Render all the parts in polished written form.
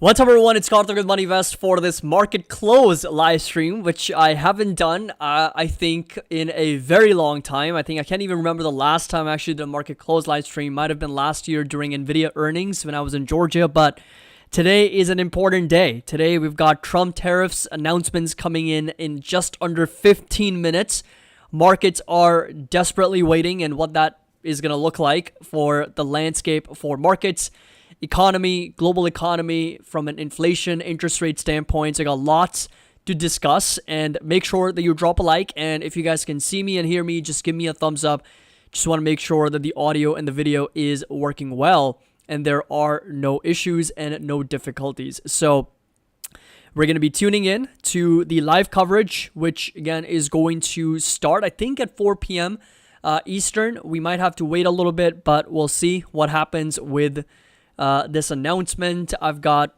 What's up, everyone? It's Karthik with MoneyVest for this market close live stream, which I haven't done, I think, in a very long time. I think I can't even remember the last time I actually did a market close live stream. Might have been last year during NVIDIA earnings when I was in Georgia, but today is an important day. Today, we've got Trump tariffs announcements coming in just under 15 minutes. Markets are desperately waiting and what that is going to look like for the landscape for markets. Economy, global economy, from an inflation, interest rate standpoint. So I got lots to discuss, and make sure that you drop a like. And if you guys can see me and hear me, just give me a thumbs up. Just want to make sure that the audio and the video is working well and there are no issues and no difficulties. So we're going to be tuning in to the live coverage, which again is going to start, I think, at 4 p.m. Eastern. We might have to wait a little bit, but we'll see what happens with this announcement. I've got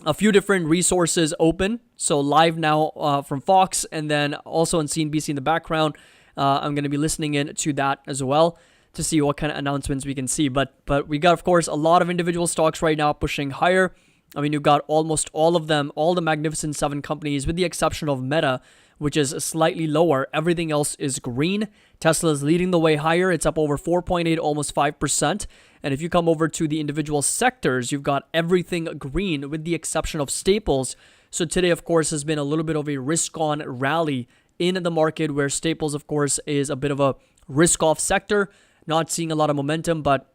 a few different resources open. So live now from Fox, and then also on CNBC in the background. I'm going to be listening in to that as well to see what kind of announcements we can see. But we got, of course, a lot of individual stocks right now pushing higher. I mean, you've got almost all of them, all the Magnificent Seven companies, with the exception of Meta, which is slightly lower. Everything else is green. Tesla is leading the way higher. It's up over 4.8, almost 5%. And if you come over to the individual sectors, you've got everything green with the exception of staples. So today, of course, has been a little bit of a risk-on rally in the market, where staples, of course, is a bit of a risk-off sector, not seeing a lot of momentum, but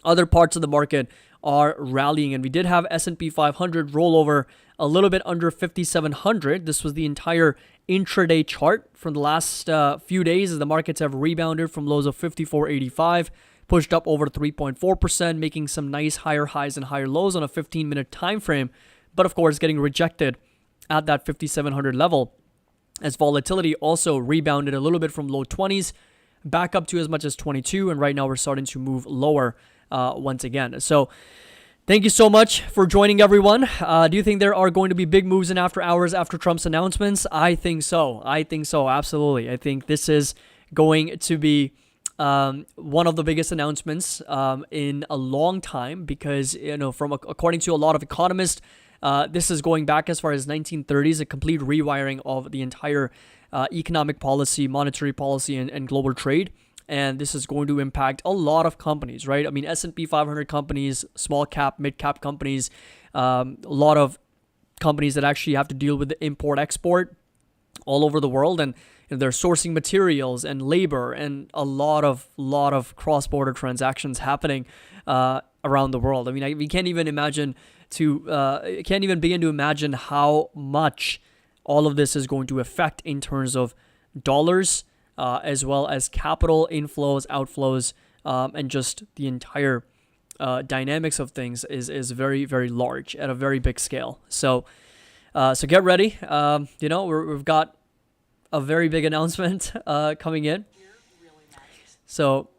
other parts of the market are rallying. And we did have S&P 500 rollover a little bit under 5,700. This was the entire intraday chart from the last few days, as the markets have rebounded from lows of 54.85, pushed up over 3.4%, making some nice higher highs and higher lows on a 15-minute time frame, but of course getting rejected at that 5,700 level, as volatility also rebounded a little bit from low 20s back up to as much as 22, and right now we're starting to move lower once again. So thank you so much for joining, everyone. Do you think there are going to be big moves in after hours after Trump's announcements? I think so. Absolutely. I think this is going to be one of the biggest announcements in a long time, because, according to a lot of economists, this is going back as far as 1930s, a complete rewiring of the entire economic policy, monetary policy, and global trade. And this is going to impact a lot of companies, right? I mean, S&P 500 companies, small cap, mid cap companies, a lot of companies that actually have to deal with the import-export all over the world, and they're sourcing materials and labor, and a lot of cross-border transactions happening around the world. I mean, we can't even begin to imagine how much all of this is going to affect in terms of dollars, as well as capital inflows, outflows, and just the entire dynamics of things is very, very large at a very big scale. So get ready. We've got a very big announcement coming in. So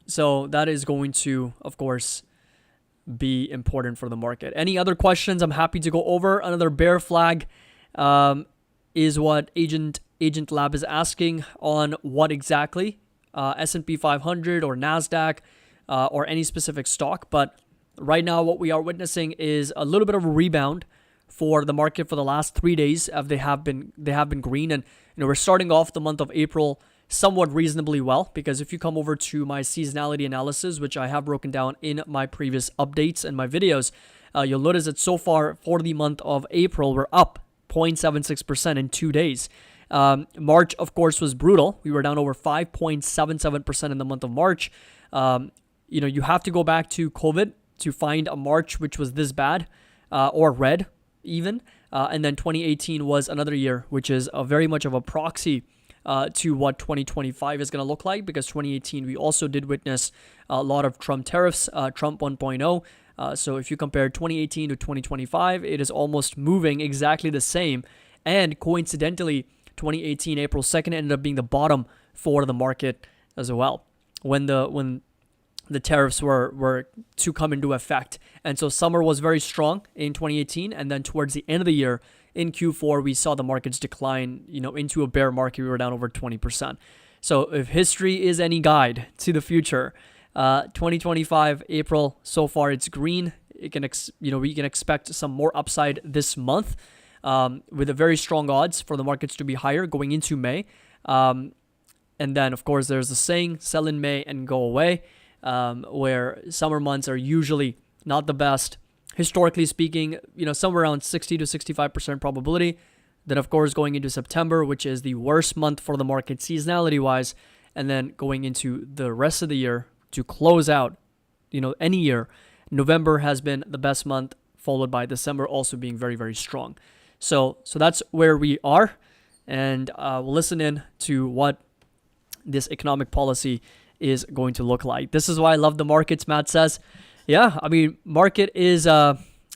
that is going to, of course, be important for the market. Any other questions? I'm happy to go over. Another bear flag is what Agent Lab is asking on what exactly, S&P 500 or NASDAQ or any specific stock. But right now what we are witnessing is a little bit of a rebound for the market for the last 3 days. They have been green, and we're starting off the month of April somewhat reasonably well, because if you come over to my seasonality analysis, which I have broken down in my previous updates and my videos, you'll notice that so far for the month of April, we're up 0.76% in 2 days. March, of course, was brutal. We were down over 5.77% in the month of March. You have to go back to COVID to find a March which was this bad, or red even. And then 2018 was another year, which is very much of a proxy to what 2025 is going to look like, because 2018 we also did witness a lot of Trump tariffs, Trump 1.0. So if you compare 2018 to 2025, it is almost moving exactly the same. And coincidentally, 2018 April 2nd ended up being the bottom for the market as well, when the tariffs were to come into effect. And so summer was very strong in 2018, and then towards the end of the year, in Q4, we saw the markets decline, into a bear market. We were down over 20%. So if history is any guide to the future, 2025 April, so far it's green. we can expect some more upside this month, with a very strong odds for the markets to be higher going into May. And then, of course, there's the saying, sell in May and go away, where summer months are usually not the best. Historically speaking, somewhere around 60 to 65% probability. Then, of course, going into September, which is the worst month for the market seasonality-wise, and then going into the rest of the year to close out, any year, November has been the best month, followed by December also being very, very strong. So that's where we are, and we'll listen in to what this economic policy is going to look like. This is why I love the markets, Matt says. Yeah, I mean, market is,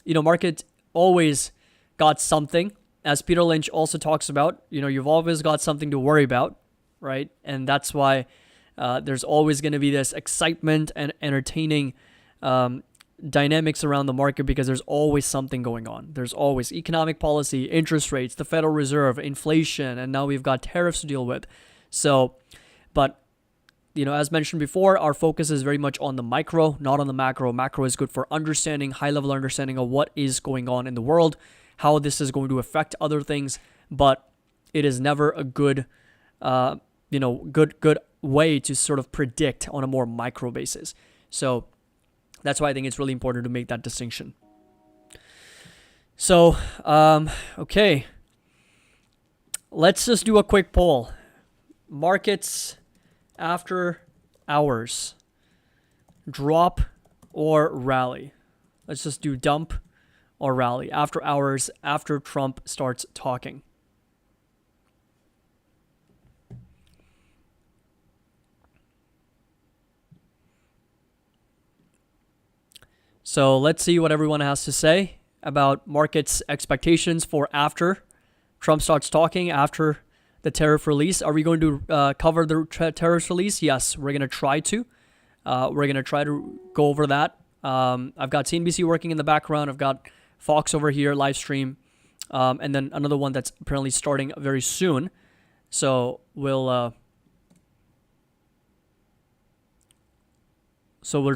market always got something. As Peter Lynch also talks about, you've always got something to worry about, right? And that's why there's always going to be this excitement and entertaining dynamics around the market, because there's always something going on. There's always economic policy, interest rates, the Federal Reserve, inflation, and now we've got tariffs to deal with. So, but as mentioned before, our focus is very much on the micro, not on the macro. Macro is good for understanding, high-level understanding of what is going on in the world, how this is going to affect other things, but it is never a good, good way to sort of predict on a more micro basis. So that's why I think it's really important to make that distinction. So, okay, let's just do a quick poll. Markets after hours, drop or rally? Let's just do dump or rally after hours, after Trump starts talking. So let's see what everyone has to say about markets' expectations for after Trump starts talking, after the tariff release. Are we going to cover the tariff release? Yes, we're going to try to. We're going to try to go over that. I've got CNBC working in the background. I've got Fox over here, live stream. And then another one that's apparently starting very soon. So we'll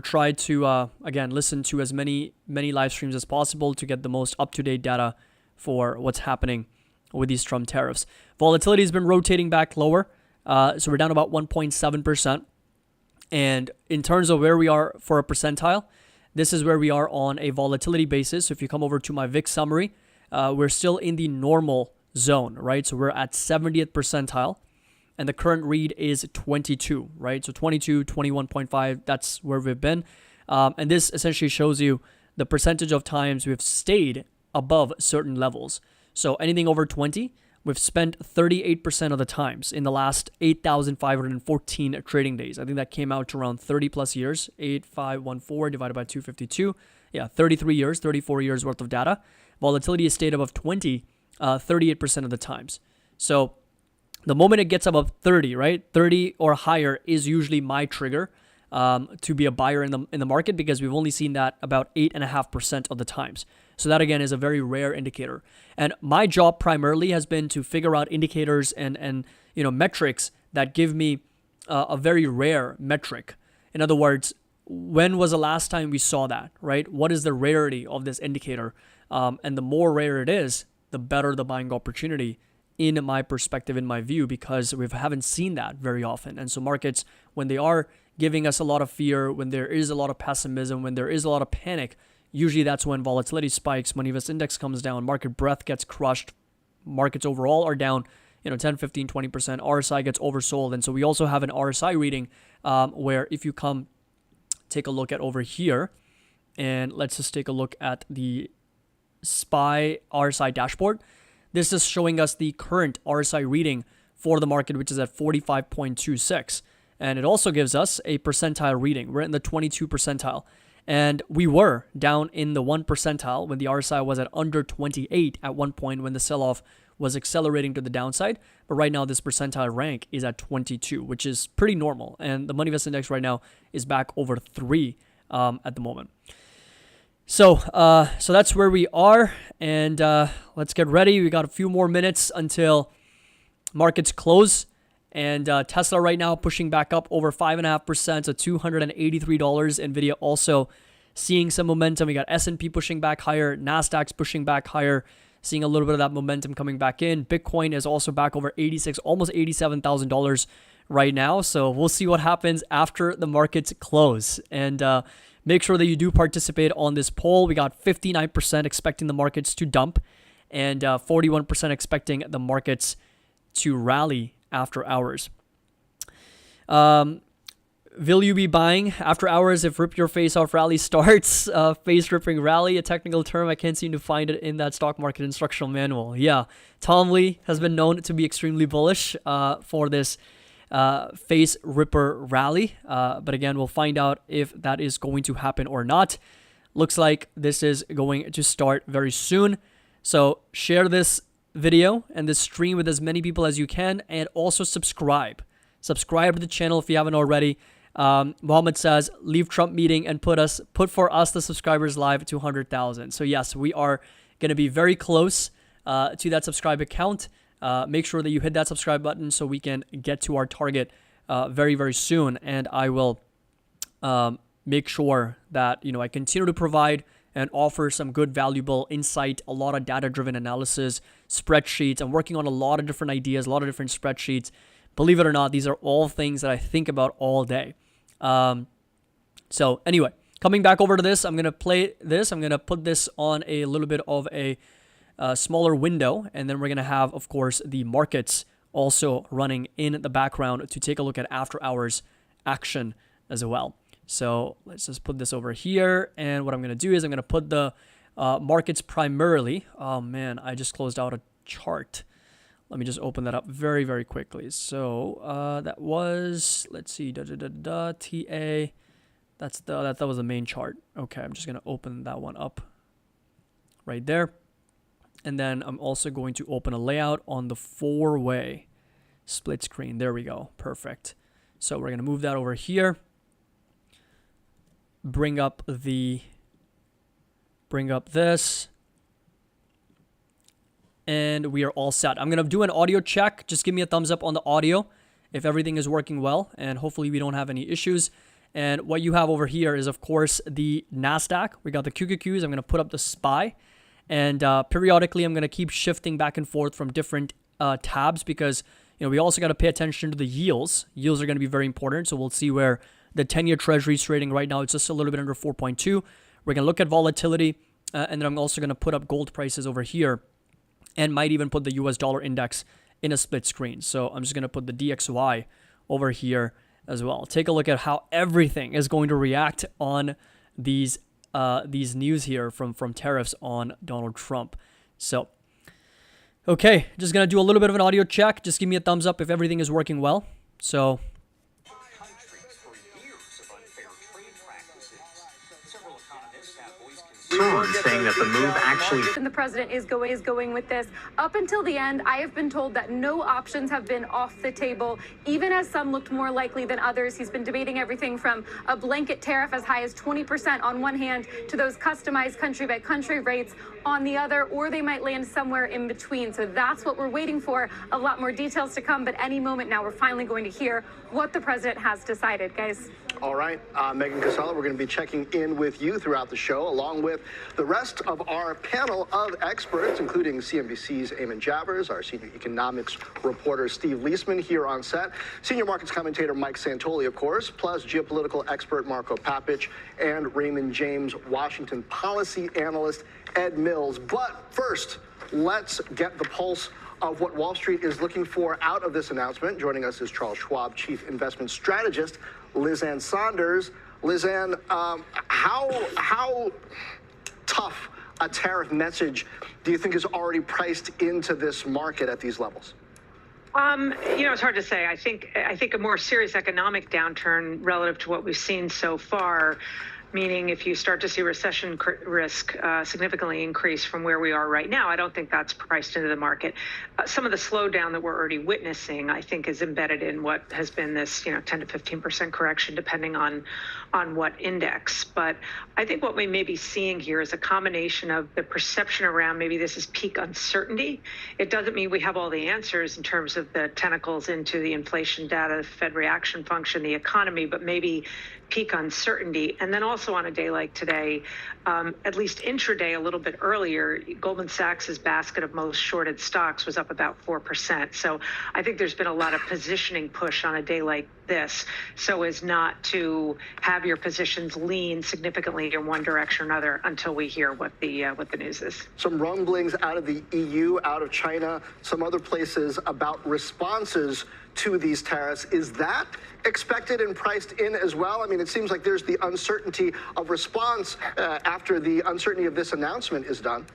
try to, again, listen to as many live streams as possible to get the most up-to-date data for what's happening with these Trump tariffs. Volatility has been rotating back lower. So we're down about 1.7%. And in terms of where we are for a percentile, this is where we are on a volatility basis. So if you come over to my VIX summary, we're still in the normal zone, right? So we're at 70th percentile. And the current read is 22, right? So 22, 21.5, that's where we've been. And this essentially shows you the percentage of times we've stayed above certain levels. So anything over 20, we've spent 38% of the times in the last 8,514 trading days. I think that came out to around 30 plus years, 8,514 divided by 252. Yeah, 33 years, 34 years worth of data. Volatility is stayed above 20, 38% of the times. So the moment it gets above 30, right? 30 or higher is usually my trigger to be a buyer in the market, because we've only seen that about 8.5% of the times. So that, again, is a very rare indicator. And my job primarily has been to figure out indicators and metrics that give me a very rare metric. In other words, when was the last time we saw that, right? What is the rarity of this indicator? And the more rare it is, the better the buying opportunity in my perspective, in my view, because we haven't seen that very often. And so markets, when they are giving us a lot of fear, when there is a lot of pessimism, when there is a lot of panic, usually that's when volatility spikes, money VIX index comes down, market breadth gets crushed, markets overall are down 10, 15, 20%, RSI gets oversold. And so we also have an RSI reading where if you come take a look at over here, and let's just take a look at the SPY RSI dashboard. This is showing us the current RSI reading for the market, which is at 45.26. And it also gives us a percentile reading. We're in the 22 percentile. And we were down in the 1 percentile when the RSI was at under 28 at one point when the sell-off was accelerating to the downside. But right now, this percentile rank is at 22, which is pretty normal. And the money VIX index right now is back over 3 at the moment. So that's where we are. And let's get ready. We got a few more minutes until markets close. And Tesla right now pushing back up over 5.5% to $283. Nvidia also seeing some momentum. We got S&P pushing back higher, Nasdaq's pushing back higher, seeing a little bit of that momentum coming back in. Bitcoin is also back over 86, almost $87,000 right now. So we'll see what happens after the markets close. And make sure that you do participate on this poll. We got 59% expecting the markets to dump and 41% expecting the markets to rally after hours. Will you be buying after hours if rip your face off rally starts? Face ripping rally, a technical term. I can't seem to find it in that stock market instructional manual. Yeah, Tom Lee has been known to be extremely bullish for this face ripper rally. But again, we'll find out if that is going to happen or not. Looks like this is going to start very soon. So share this video and this stream with as many people as you can, and also subscribe. Subscribe to the channel if you haven't already. Mohammed says, leave Trump meeting and put for us the subscribers live to 100,000. So yes, we are going to be very close to that subscribe account. Make sure that you hit that subscribe button so we can get to our target very, very soon. And I will make sure that, I continue to provide and offer some good, valuable insight, a lot of data-driven analysis, spreadsheets. I'm working on a lot of different ideas, a lot of different spreadsheets. Believe it or not, these are all things that I think about all day. So anyway, coming back over to this, I'm going to play this. I'm going to put this on a little bit of a smaller window. And then we're going to have, of course, the markets also running in the background to take a look at after hours action as well. So let's just put this over here. And what I'm going to do is I'm going to put the markets primarily. Oh man, I just closed out a chart. Let me just open that up very, very quickly. So that was, let's see, TA. That was the main chart. Okay, I'm just going to open that one up right there. And then I'm also going to open a layout on the 4-way split screen. There we go. Perfect. So we're going to move that over here. Bring up this. And we are all set. I'm going to do an audio check. Just give me a thumbs up on the audio if everything is working well. And hopefully we don't have any issues. And what you have over here is, of course, the NASDAQ. We got the QQQs. I'm going to put up the SPY. And periodically, I'm going to keep shifting back and forth from different tabs because, we also got to pay attention to the yields. Yields are going to be very important. So we'll see where the 10-year Treasury is trading right now. It's just a little bit under 4.2. We're going to look at volatility. And then I'm also going to put up gold prices over here. And might even put the US dollar index in a split screen. So I'm just going to put the DXY over here as well. Take a look at how everything is going to react on these news here from tariffs on Donald Trump. So, okay, just going to do a little bit of an audio check. Just give me a thumbs up if everything is working well. So, saying that the move actually... And the president is going with this. Up until the end, I have been told that no options have been off the table, even as some looked more likely than others. He's been debating everything from a blanket tariff as high as 20% on one hand to those customized country-by-country rates on the other, or they might land somewhere in between. So that's what we're waiting for. A lot more details to come, but any moment now we're finally going to hear what the president has decided, guys. All right, Megan Casella, we're going to be checking in with you throughout the show, along with the rest of our panel of experts, including CNBC's Eamon Javers, our senior economics reporter Steve Leisman here on set, senior markets commentator Mike Santoli, of course, plus geopolitical expert Marco Papich, and Raymond James Washington policy analyst Ed Mills. But first, let's get the pulse of what Wall Street is looking for out of this announcement. Joining us is Charles Schwab chief investment strategist Lizanne Saunders. Lizanne, how tough a tariff message do you think is already priced into this market at these levels? It's hard to say. I think a more serious economic downturn relative to what we've seen so far, meaning if you start to see recession risk significantly increase from where we are right now, I don't think that's priced into the market. Some of the slowdown that we're already witnessing, I think, is embedded in what has been this, 10 to 15% correction, depending on what index. But I think what we may be seeing here is a combination of the perception around maybe this is peak uncertainty. It doesn't mean we have all the answers in terms of the tentacles into the inflation data, the Fed reaction function, the economy, but maybe peak uncertainty. And then also also on a day like today, at least intraday, a little bit earlier, Goldman Sachs's basket of most shorted stocks was up about 4%. So I think there's been a lot of positioning push on a day like this, so as not to have your positions lean significantly in one direction or another until we hear what the news is. Some rumblings out of the EU, out of China, some other places about responses to these tariffs. Is that expected and priced in as well? I mean, it seems like there's the uncertainty of response after the uncertainty of this announcement is done.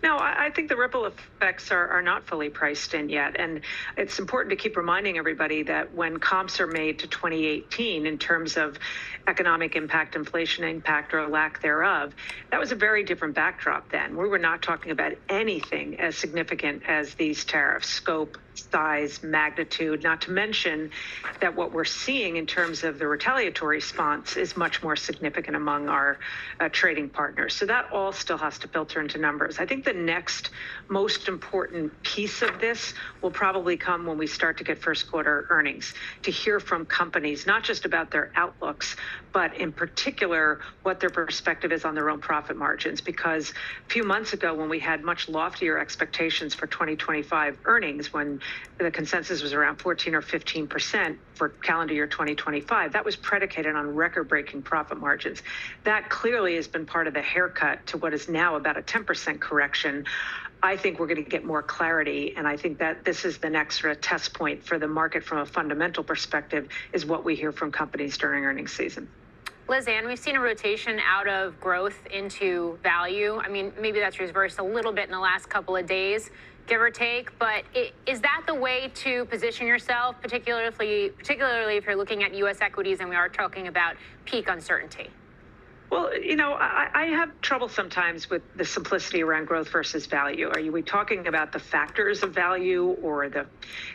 No, I think the ripple effects are not fully priced in yet. And it's important to keep reminding everybody that when comps are made to 2018 in terms of economic impact, inflation impact, or lack thereof, that was a very different backdrop then. We were not talking about anything as significant as these tariffs, scope, size, magnitude, not to mention that what we're seeing in terms of the retaliatory response is much more significant among our trading partners. So that all still has to filter into numbers. I think the next most important piece of this will probably come when we start to get first quarter earnings, to hear from companies, not just about their outlooks, but in particular, what their perspective is on their own profit margins. Because a few months ago, when we had much loftier expectations for 2025 earnings, when the consensus was around 14 or 15% for calendar year 2025, that was predicated on record-breaking profit margins. That clearly has been part of the haircut to what is now about a 10% correction. I think we're going to get more clarity, and I think that this is the next sort of test point for the market from a fundamental perspective, is what we hear from companies during earnings season. Liz Ann, we've seen a rotation out of growth into value. I mean, maybe that's reversed a little bit in the last couple of days, give or take, but is that the way to position yourself, particularly if you're looking at U.S. equities and we are talking about peak uncertainty? Well, you know, I have trouble sometimes with the simplicity around growth versus value. Are we talking about the factors of value, or the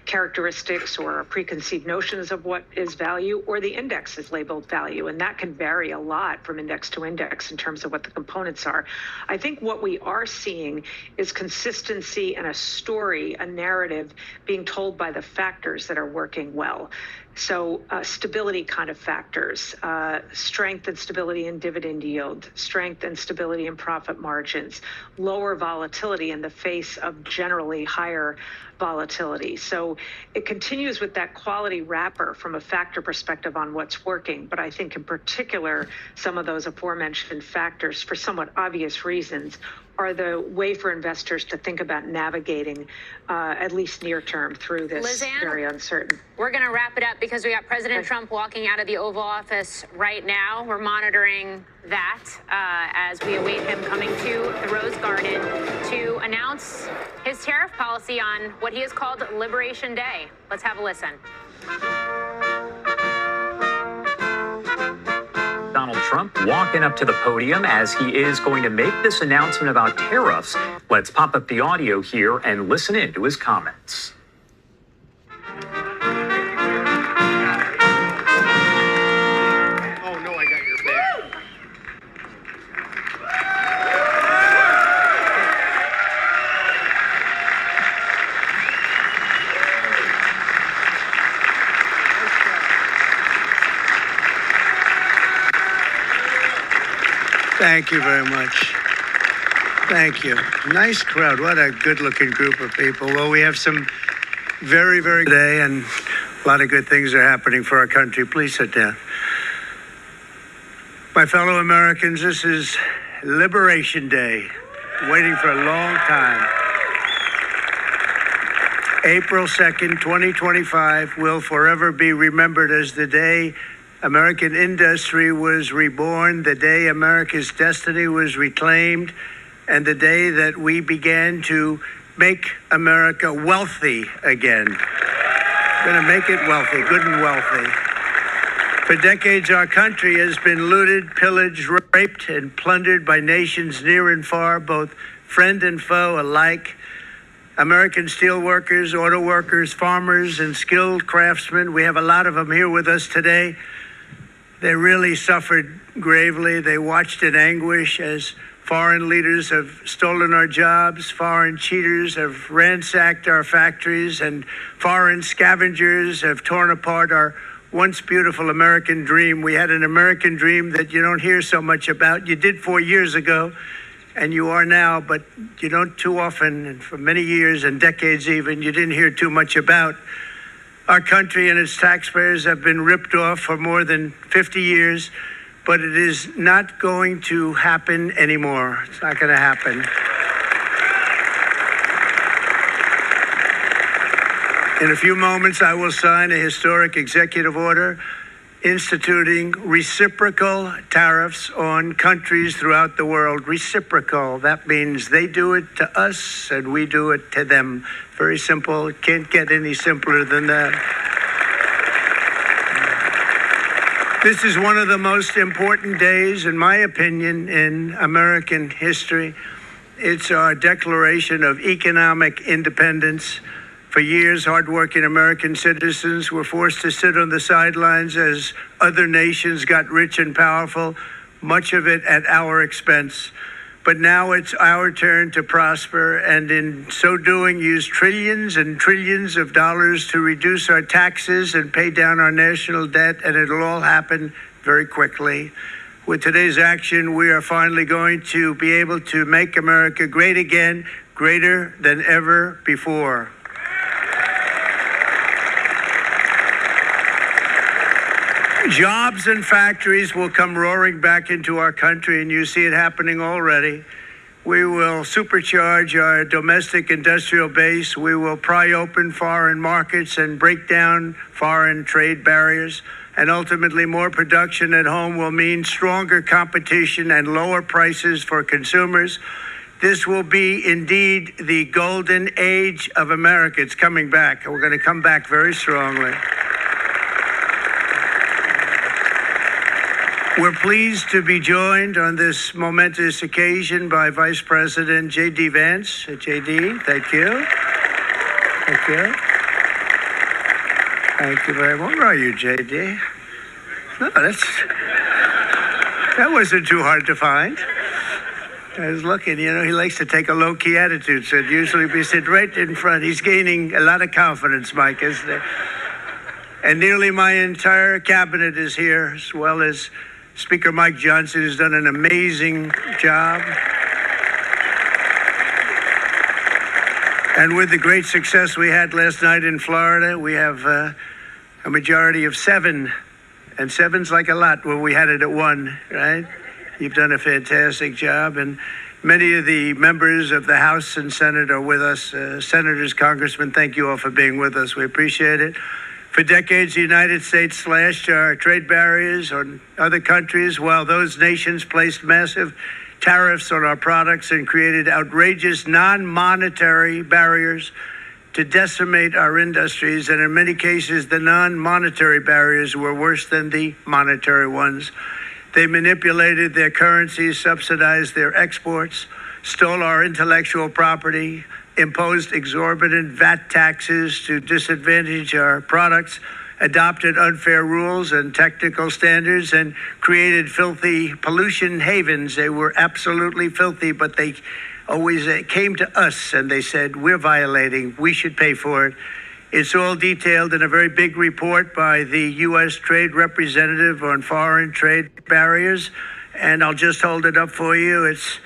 characteristics or preconceived notions of what is value, or the index is labeled value? And that can vary a lot from index to index in terms of what the components are. I think what we are seeing is consistency and a story, a narrative being told by the factors that are working well. So stability kind of factors, strength and stability in dividend yield, strength and stability in profit margins, lower volatility in the face of generally higher volatility. So it continues with that quality wrapper from a factor perspective on what's working. But I think in particular, some of those aforementioned factors, for somewhat obvious reasons, are the way for investors to think about navigating, at least near term, through this Liz Ann, very uncertain. We're going to wrap it up because we got President Trump walking out of the Oval Office right now. We're monitoring that as we await him coming to the Rose Garden to announce his tariff policy on what he has called Liberation Day. Let's have a listen. Donald Trump walking up to the podium as he is going to make this announcement about tariffs. Let's pop up the audio here and listen in to his comments. Oh, no, I got your back. Thank you very much. Thank you. Nice crowd. What a good-looking group of people. Well, we have some very, very good day, and a lot of good things are happening for our country. Please sit down. My fellow Americans, this is Liberation Day. Waiting for a long time. April 2nd, 2025 will forever be remembered as the day American industry was reborn, the day America's destiny was reclaimed, and the day that we began to make America wealthy again. Going to make it wealthy, good and wealthy. For decades, our country has been looted, pillaged, raped, and plundered by nations near and far, both friend and foe alike. American steelworkers, auto workers, farmers, and skilled craftsmen, we have a lot of them here with us today. They really suffered gravely. They watched in anguish as foreign leaders have stolen our jobs, foreign cheaters have ransacked our factories, and foreign scavengers have torn apart our once beautiful American dream. We had an American dream that you don't hear so much about. You did 4 years ago, and you are now, but you don't too often, and for many years and decades even, you didn't hear too much about. Our country and its taxpayers have been ripped off for more than 50 years, but it is not going to happen anymore. It's not going to happen. In a few moments, I will sign a historic executive order instituting reciprocal tariffs on countries throughout the world. Reciprocal, that means they do it to us and we do it to them. Very simple. It can't get any simpler than that. This is one of the most important days, in my opinion, in American history. It's our declaration of economic independence. For years, hardworking American citizens were forced to sit on the sidelines as other nations got rich and powerful, much of it at our expense. But now it's our turn to prosper, and in so doing, use trillions and trillions of dollars to reduce our taxes and pay down our national debt, and it'll all happen very quickly. With today's action, we are finally going to be able to make America great again, greater than ever before. Jobs and factories will come roaring back into our country, and you see it happening already. We will supercharge our domestic industrial base. We will pry open foreign markets and break down foreign trade barriers. And ultimately, more production at home will mean stronger competition and lower prices for consumers. This will be indeed the golden age of America. It's coming back. We're going to come back very strongly. We're pleased to be joined on this momentous occasion by Vice President J.D. Vance. J.D., thank you. Thank you. Thank you very much. Where are you, J.D.? No, that wasn't too hard to find. I was looking, he likes to take a low-key attitude, so it'd usually be sit right in front. He's gaining a lot of confidence, Mike, isn't he? And nearly my entire cabinet is here, as well as Speaker Mike Johnson, who's done an amazing job. And with the great success we had last night in Florida, we have a majority of 7. And 7's like a lot when we had it at 1, right? You've done a fantastic job. And many of the members of the House and Senate are with us. Senators, Congressmen, thank you all for being with us. We appreciate it. For decades, the United States slashed our trade barriers on other countries, while those nations placed massive tariffs on our products and created outrageous non-monetary barriers to decimate our industries. And in many cases, the non-monetary barriers were worse than the monetary ones. They manipulated their currencies, subsidized their exports, stole our intellectual property, imposed exorbitant VAT taxes to disadvantage our products, adopted unfair rules and technical standards, and created filthy pollution havens. They were absolutely filthy, but they always came to us and they said, we're violating, we should pay for it. It's all detailed in a very big report by the U.S. Trade Representative on foreign trade barriers, and I'll just hold it up for you. It's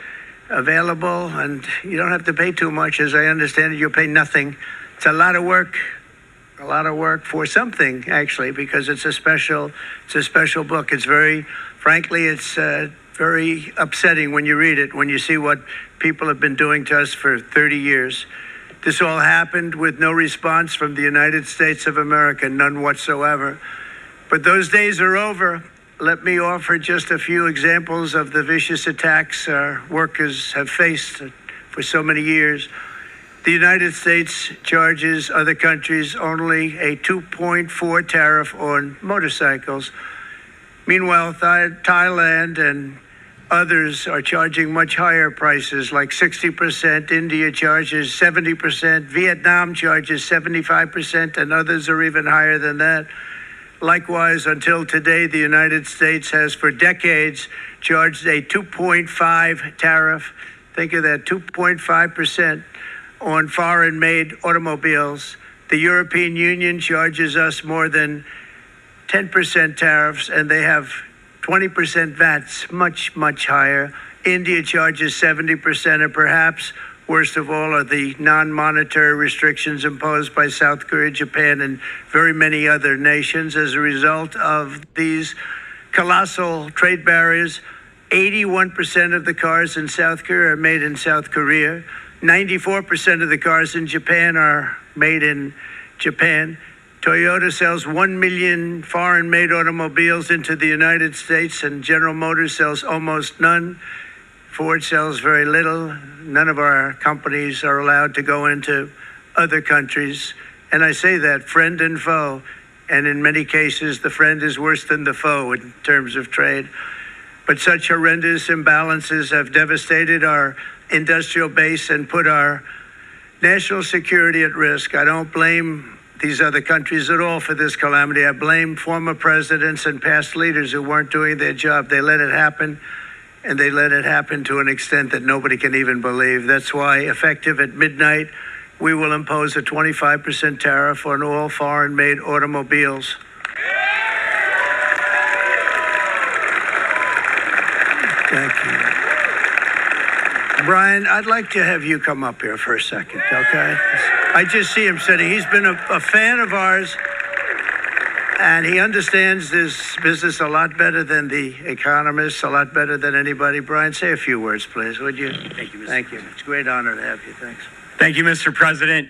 available, and you don't have to pay too much. As I understand it, you'll pay nothing. It's a lot of work for something, actually, because it's a special book. It's frankly, it's very upsetting when you read it, when you see what people have been doing to us for 30 years. This all happened with no response from the United States of America, none whatsoever. But those days are over. Let me offer just a few examples of the vicious attacks our workers have faced for so many years. The United States charges other countries only a 2.4 tariff on motorcycles. Meanwhile, Thailand and others are charging much higher prices, like 60%. India charges 70%. Vietnam charges 75%, and others are even higher than that. Likewise, until today, the United States has for decades charged a 2.5 tariff. Think of that, 2.5% on foreign-made automobiles. The European Union charges us more than 10% tariffs, and they have 20% VATs, much, much higher. India charges 70%, and perhaps worst of all are the non-monetary restrictions imposed by South Korea, Japan, and very many other nations. As a result of these colossal trade barriers, 81% of the cars in South Korea are made in South Korea. 94% of the cars in Japan are made in Japan. Toyota sells 1 million foreign-made automobiles into the United States, and General Motors sells almost none. Ford sells very little. None of our companies are allowed to go into other countries. And I say that, friend and foe. And in many cases, the friend is worse than the foe in terms of trade. But such horrendous imbalances have devastated our industrial base and put our national security at risk. I don't blame these other countries at all for this calamity. I blame former presidents and past leaders who weren't doing their job. They let it happen, and they let it happen to an extent that nobody can even believe. That's why, effective at midnight, we will impose a 25% tariff on all foreign-made automobiles. Thank you. Brian, I'd like to have you come up here for a second, okay? I just see him sitting. He's been a fan of ours, and he understands this business a lot better than the economists, a lot better than anybody. Brian, say a few words, please, would you? Thank you, Mr. Thank you. It's a great honor to have you. Thanks. Thank you, Mr. President.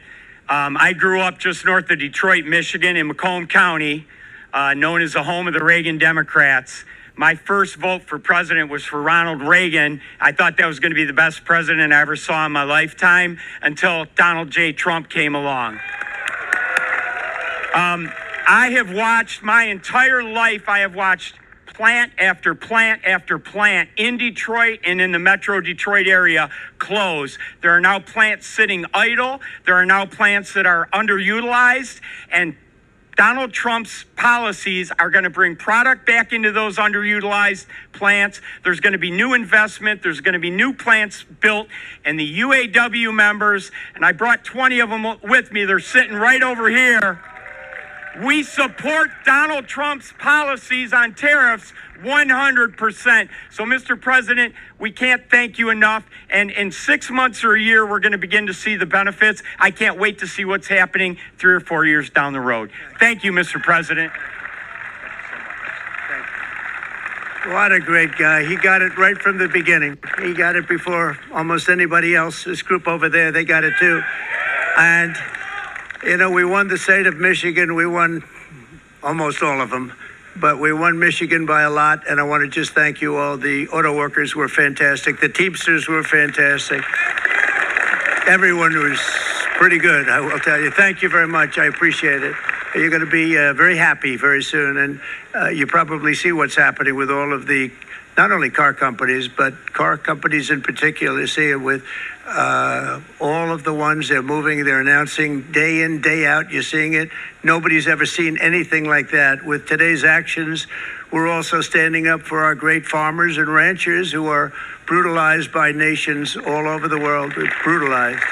I grew up just north of Detroit, Michigan, in Macomb County, known as the home of the Reagan Democrats. My first vote for president was for Ronald Reagan. I thought that was going to be the best president I ever saw in my lifetime until Donald J. Trump came along. I have watched my entire life, I have watched plant after plant after plant in Detroit and in the Metro Detroit area close. There are now plants sitting idle. There are now plants that are underutilized, and Donald Trump's policies are going to bring product back into those underutilized plants. There's going to be new investment. There's going to be new plants built. And the UAW members, and I brought 20 of them with me, they're sitting right over here. We support Donald Trump's policies on tariffs 100%. So, Mr. President, we can't thank you enough. And in 6 months or a year, we're going to begin to see the benefits. I can't wait to see what's happening 3 or 4 years down the road. Thank you, Mr. President. What a great guy. He got it right from the beginning. He got it before almost anybody else. This group over there, they got it too. And, you know, we won the state of Michigan. We won almost all of them. But we won Michigan by a lot, and I want to just thank you all. The auto workers were fantastic. The Teamsters were fantastic. Everyone was pretty good, I will tell you. Thank you very much. I appreciate it. You're going to be very happy very soon, and you probably see what's happening with all of the, not only car companies, but car companies in particular. You see it with all of the ones they're moving, they're announcing day in, day out. You're seeing it. Nobody's ever seen anything like that. With today's actions, we're also standing up for our great farmers and ranchers who are brutalized by nations all over the world. Brutalized.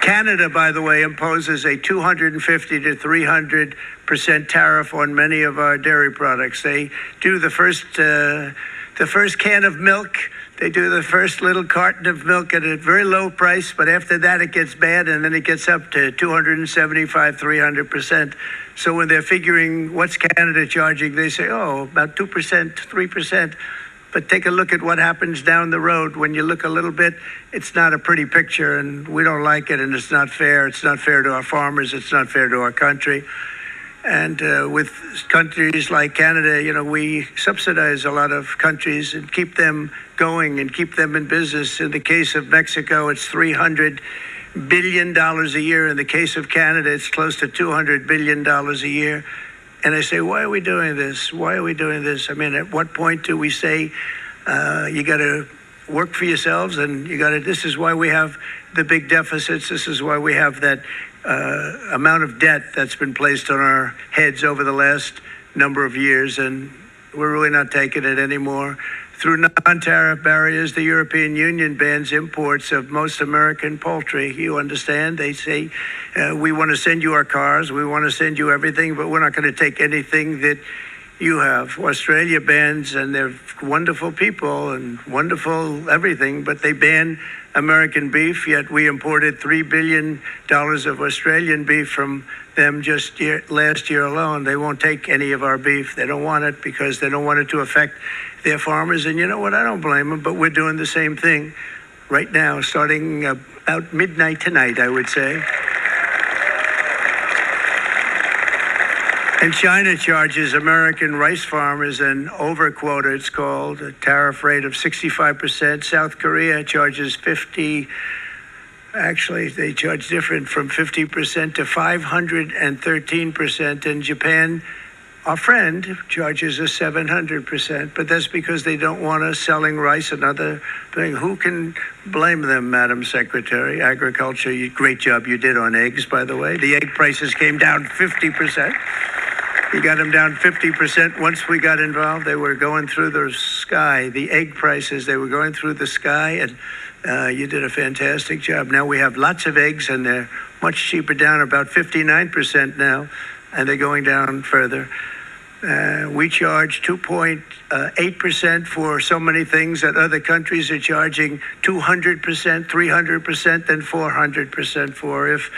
Canada, by the way, imposes a 250 to 300% tariff on many of our dairy products. They do the first can of milk. They do the first little carton of milk at a very low price, but after that it gets bad, and then it gets up to 275, 300%. So when they're figuring what's Canada charging, they say, oh, about 2%, 3%. But take a look at what happens down the road. When you look a little bit, it's not a pretty picture, and we don't like it, and it's not fair. It's not fair to our farmers. It's not fair to our country. And with countries like Canada, you know, we subsidize a lot of countries and keep them going and keep them in business. In the case of Mexico, it's $300 billion a year. In the case of Canada, it's close to $200 billion a year. And I say, why are we doing this? Why are we doing this? I mean, at what point do we say you got to work for yourselves, and you got to, this is why we have the big deficits. This is why we have that amount of debt that's been placed on our heads over the last number of years, and we're really not taking it anymore. Through non-tariff barriers, the European Union bans imports of most American poultry. You understand? They say, we want to send you our cars, we want to send you everything, but we're not going to take anything that you have. Australia bans, and they're wonderful people and wonderful everything, but they ban American beef, yet we imported $3 billion of Australian beef from them just last year alone. They won't take any of our beef. They don't want it because they don't want it to affect their farmers. And you know what? I don't blame them, but we're doing the same thing right now, starting about midnight tonight, I would say. And China charges American rice farmers an overquota, it's called, a tariff rate of 65%. South Korea charges 50%. Actually, they charge different, from 50% to 513%. And Japan, our friend, charges us 700%. But that's because they don't want us selling rice and other thing. Who can blame them, Madam Secretary? Agriculture, great job you did on eggs, by the way. The egg prices came down 50%. You got them down 50%. Once we got involved, they were going through the sky. The egg prices, they were going through the sky, and you did a fantastic job. Now we have lots of eggs, and they're much cheaper, down about 59% now, and they're going down further. We charge 2.8% for so many things that other countries are charging 200%, 300%, and 400% for. If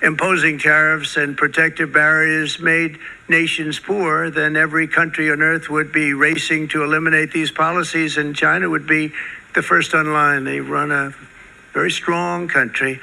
imposing tariffs and protective barriers made nations poor, then every country on earth would be racing to eliminate these policies, and China would be the first on line. They run a very strong country,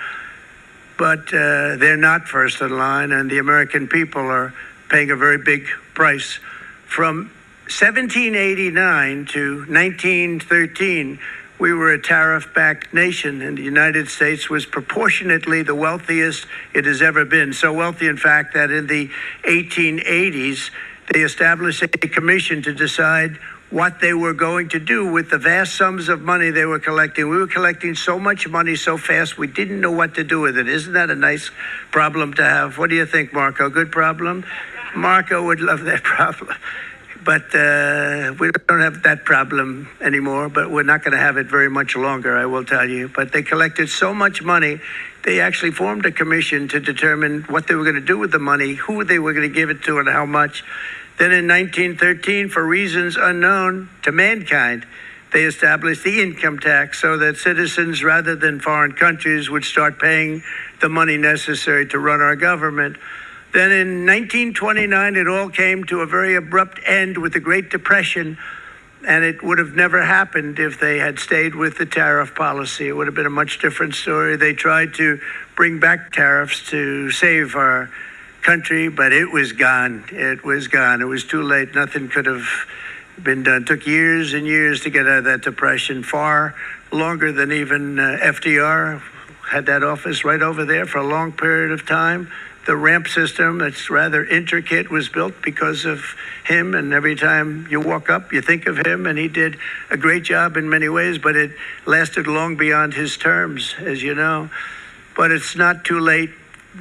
but they're not first in line, and the American people are paying a very big price. From 1789 to 1913, we were a tariff-backed nation, and the United States was proportionately the wealthiest it has ever been. So wealthy, in fact, that in the 1880s, they established a commission to decide what they were going to do with the vast sums of money they were collecting. We were collecting so much money so fast, we didn't know what to do with it. Isn't that a nice problem to have? What do you think, Marco? Good problem? Marco would love that problem. But we don't have that problem anymore, but we're not going to have it very much longer, I will tell you. But they collected so much money, they actually formed a commission to determine what they were going to do with the money, who they were going to give it to, and how much. Then in 1913, for reasons unknown to mankind, they established the income tax so that citizens, rather than foreign countries, would start paying the money necessary to run our government. Then in 1929, it all came to a very abrupt end with the Great Depression, and it would have never happened if they had stayed with the tariff policy. It would have been a much different story. They tried to bring back tariffs to save our country, but it was gone. It was gone. It was too late. Nothing could have been done. It took years and years to get out of that depression, far longer than even FDR had that office right over there for a long period of time. The ramp system, that's rather intricate, was built because of him, and every time you walk up, you think of him, and he did a great job in many ways, but it lasted long beyond his terms, as you know. But it's not too late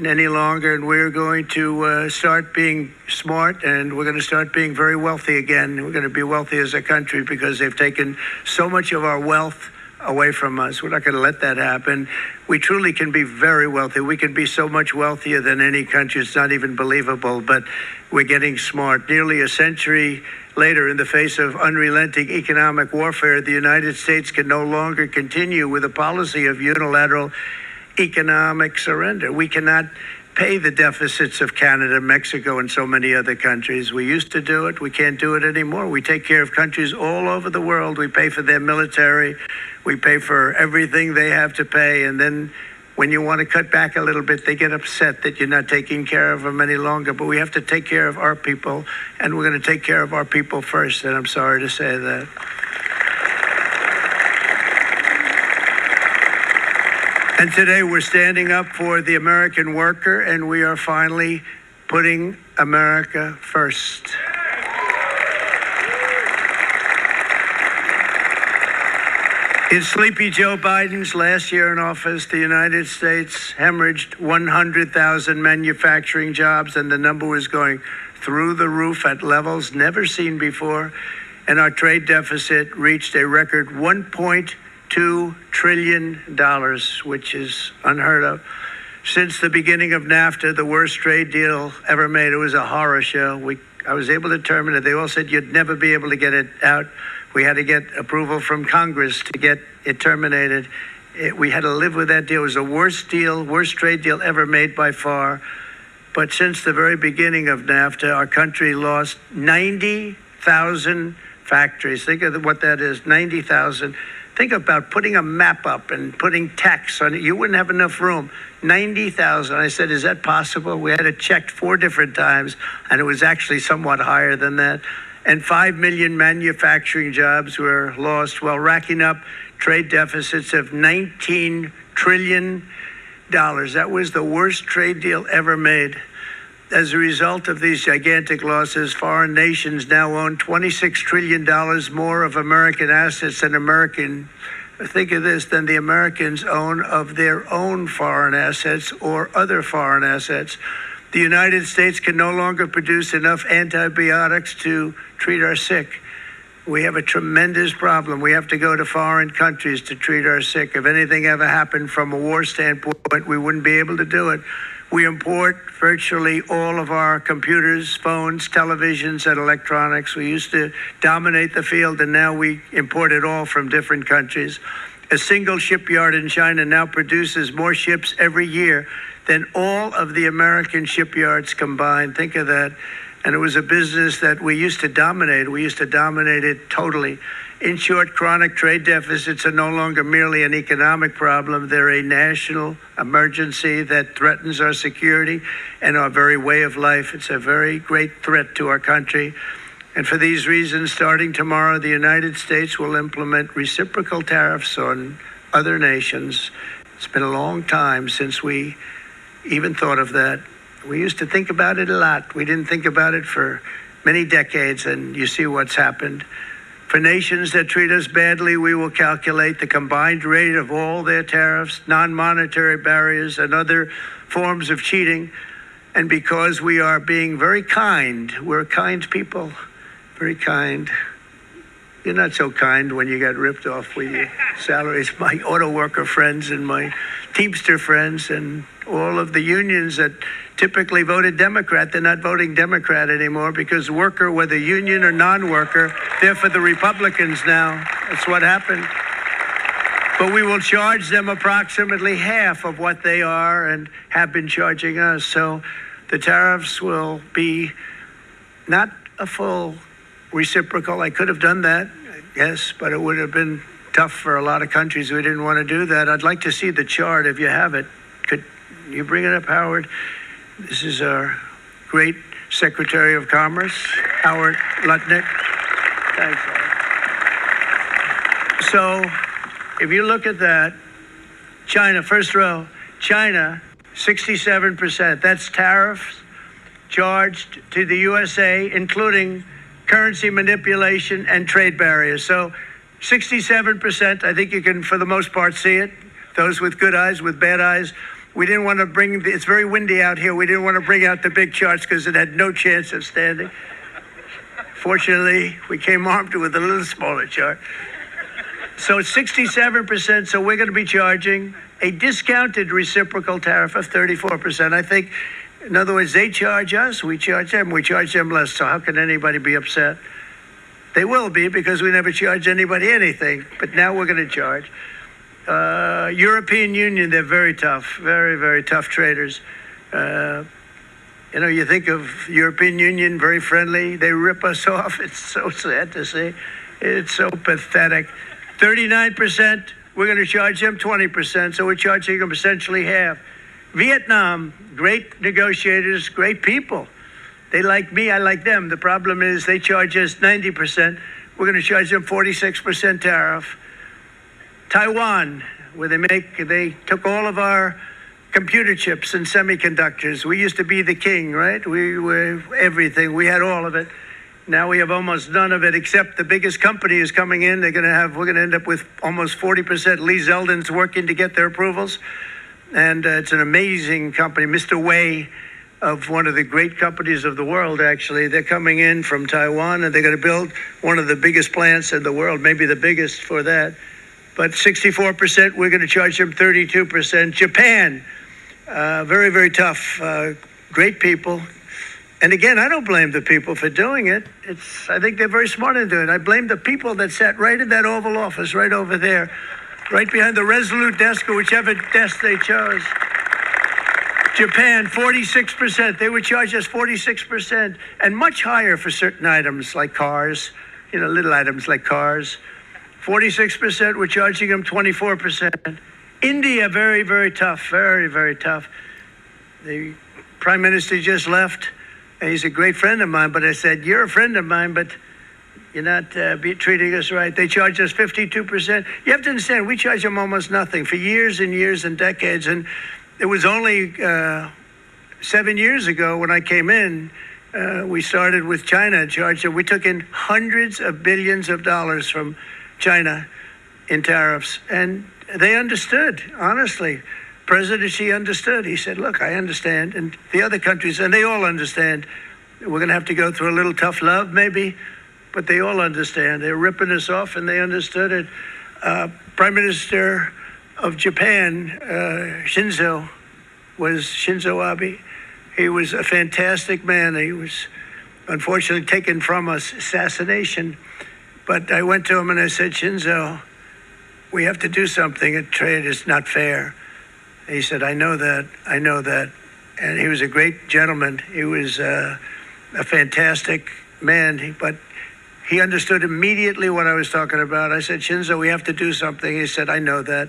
any longer, and we're going to start being smart, and we're going to start being very wealthy again. We're going to be wealthy as a country because they've taken so much of our wealth away from us. We're not going to let that happen. We truly can be very wealthy. We can be so much wealthier than any country. It's not even believable, but we're getting smart. Nearly a century later, in the face of unrelenting economic warfare, the United States can no longer continue with a policy of unilateral economic surrender. We cannot pay the deficits of Canada, Mexico, and so many other countries. We used to do it. We can't do it anymore. We take care of countries all over the world. We pay for their military. We pay for everything they have to pay. And then when you want to cut back a little bit, they get upset that you're not taking care of them any longer. But we have to take care of our people, and we're going to take care of our people first. And I'm sorry to say that. And today we're standing up for the American worker, and we are finally putting America first. In Sleepy Joe Biden's last year in office, the United States hemorrhaged 100,000 manufacturing jobs, and the number was going through the roof at levels never seen before. and our trade deficit reached a record $1.2 trillion, which is unheard of. Since the beginning of NAFTA, the worst trade deal ever made. It was a horror show. I was able to terminate it. They all said you'd never be able to get it out. We had to get approval from Congress to get it terminated. We had to live with that deal. It was the worst trade deal ever made by far. But since the very beginning of NAFTA, our country lost 90,000 factories. Think of what that is, 90,000. Think about putting a map up and putting text on it. You wouldn't have enough room. 90,000. I said, is that possible? We had it checked 4 different times, and it was actually somewhat higher than that. And 5 million manufacturing jobs were lost while racking up trade deficits of $19 trillion. That was the worst trade deal ever made. As a result of these gigantic losses, foreign nations now own $26 trillion more of American assets than think of this, than the Americans own of their own foreign assets or other foreign assets. The United States can no longer produce enough antibiotics to treat our sick. We have a tremendous problem. We have to go to foreign countries to treat our sick. If anything ever happened from a war standpoint, we wouldn't be able to do it. We import virtually all of our computers, phones, televisions, and electronics. We used to dominate the field, and now we import it all from different countries. A single shipyard in China now produces more ships every year than all of the American shipyards combined. Think of that. And it was a business that we used to dominate. We used to dominate it totally. In short, chronic trade deficits are no longer merely an economic problem. They're a national emergency that threatens our security and our very way of life. It's a very great threat to our country. And for these reasons, starting tomorrow, the United States will implement reciprocal tariffs on other nations. It's been a long time since we even thought of that. We used to think about it a lot. We didn't think about it for many decades, and you see what's happened. For nations that treat us badly, we will calculate the combined rate of all their tariffs, non-monetary barriers, and other forms of cheating. And because we are being very kind, we're kind people, very kind. You're not so kind when you got ripped off with your salaries. My auto worker friends and my Teamster friends and all of the unions that typically voted Democrat, they're not voting Democrat anymore because worker, whether union or non-worker, they're for the Republicans now. That's what happened. But we will charge them approximately half of what they are and have been charging us. So the tariffs will be not a full reciprocal. I could have done that, yes, but it would have been tough for a lot of countries. We didn't want to do that. I'd like to see the chart if you have it. Could you bring it up, Howard? This is our great Secretary of Commerce, Howard Lutnick. Thanks, Howard. So if you look at that, China, first row, China, 67%. That's tariffs charged to the USA, including currency manipulation and trade barriers. So 67%, I think you can, for the most part, see it. Those with good eyes, with bad eyes. We didn't want to bring, it's very windy out here. We didn't want to bring out the big charts because it had no chance of standing. Fortunately, we came armed with a little smaller chart. So it's 67%, so we're going to be charging a discounted reciprocal tariff of 34%. I think, in other words, they charge us, we charge them less. So how can anybody be upset? They will be because we never charge anybody anything, but now we're going to charge. European Union, they're very tough, very, very tough traders. You think of European Union, very friendly. They rip us off. It's so sad to see. It's so pathetic. 39%, we're going to charge them 20%, so we're charging them essentially half. Vietnam, great negotiators, great people. They like me, I like them. The problem is they charge us 90%. We're going to charge them 46% tariff. Taiwan, where they took all of our computer chips and semiconductors. We used to be the king, right? We were everything. We had all of it. Now we have almost none of it, except the biggest company is coming in. We're going to end up with almost 40%. Lee Zeldin's working to get their approvals. And it's an amazing company. Mr. Wei of one of the great companies of the world, actually. They're coming in from Taiwan, and they're going to build one of the biggest plants in the world, maybe the biggest for that. But 64%, we're going to charge them 32%. Japan, very, very tough, great people. And again, I don't blame the people for doing it. I think they're very smart in doing it. I blame the people that sat right in that Oval Office, right over there, right behind the Resolute desk or whichever desk they chose. Japan, 46%. They would charge us 46%, and much higher for certain items like cars, little items like cars. 46%, we're charging them 24%. India, very, very tough, very, very tough. The Prime Minister just left. And he's a great friend of mine, but I said, you're a friend of mine, but you're not treating us right. They charge us 52%. You have to understand, we charge them almost nothing for years and years and decades. And it was only 7 years ago when I came in, we started with China and charged them. We took in hundreds of billions of dollars from China in tariffs. And they understood, honestly. President Xi understood. He said, look, I understand. And the other countries, and they all understand. We're going to have to go through a little tough love, maybe, but they all understand. They're ripping us off, and they understood it. Prime Minister of Japan, Shinzo Abe. He was a fantastic man. He was unfortunately taken from us, assassination. But I went to him and I said, Shinzo, we have to do something. Trade is not fair. He said, I know that. And he was a great gentleman. He was a fantastic man, but he understood immediately what I was talking about. I said, Shinzo, we have to do something. He said, I know that.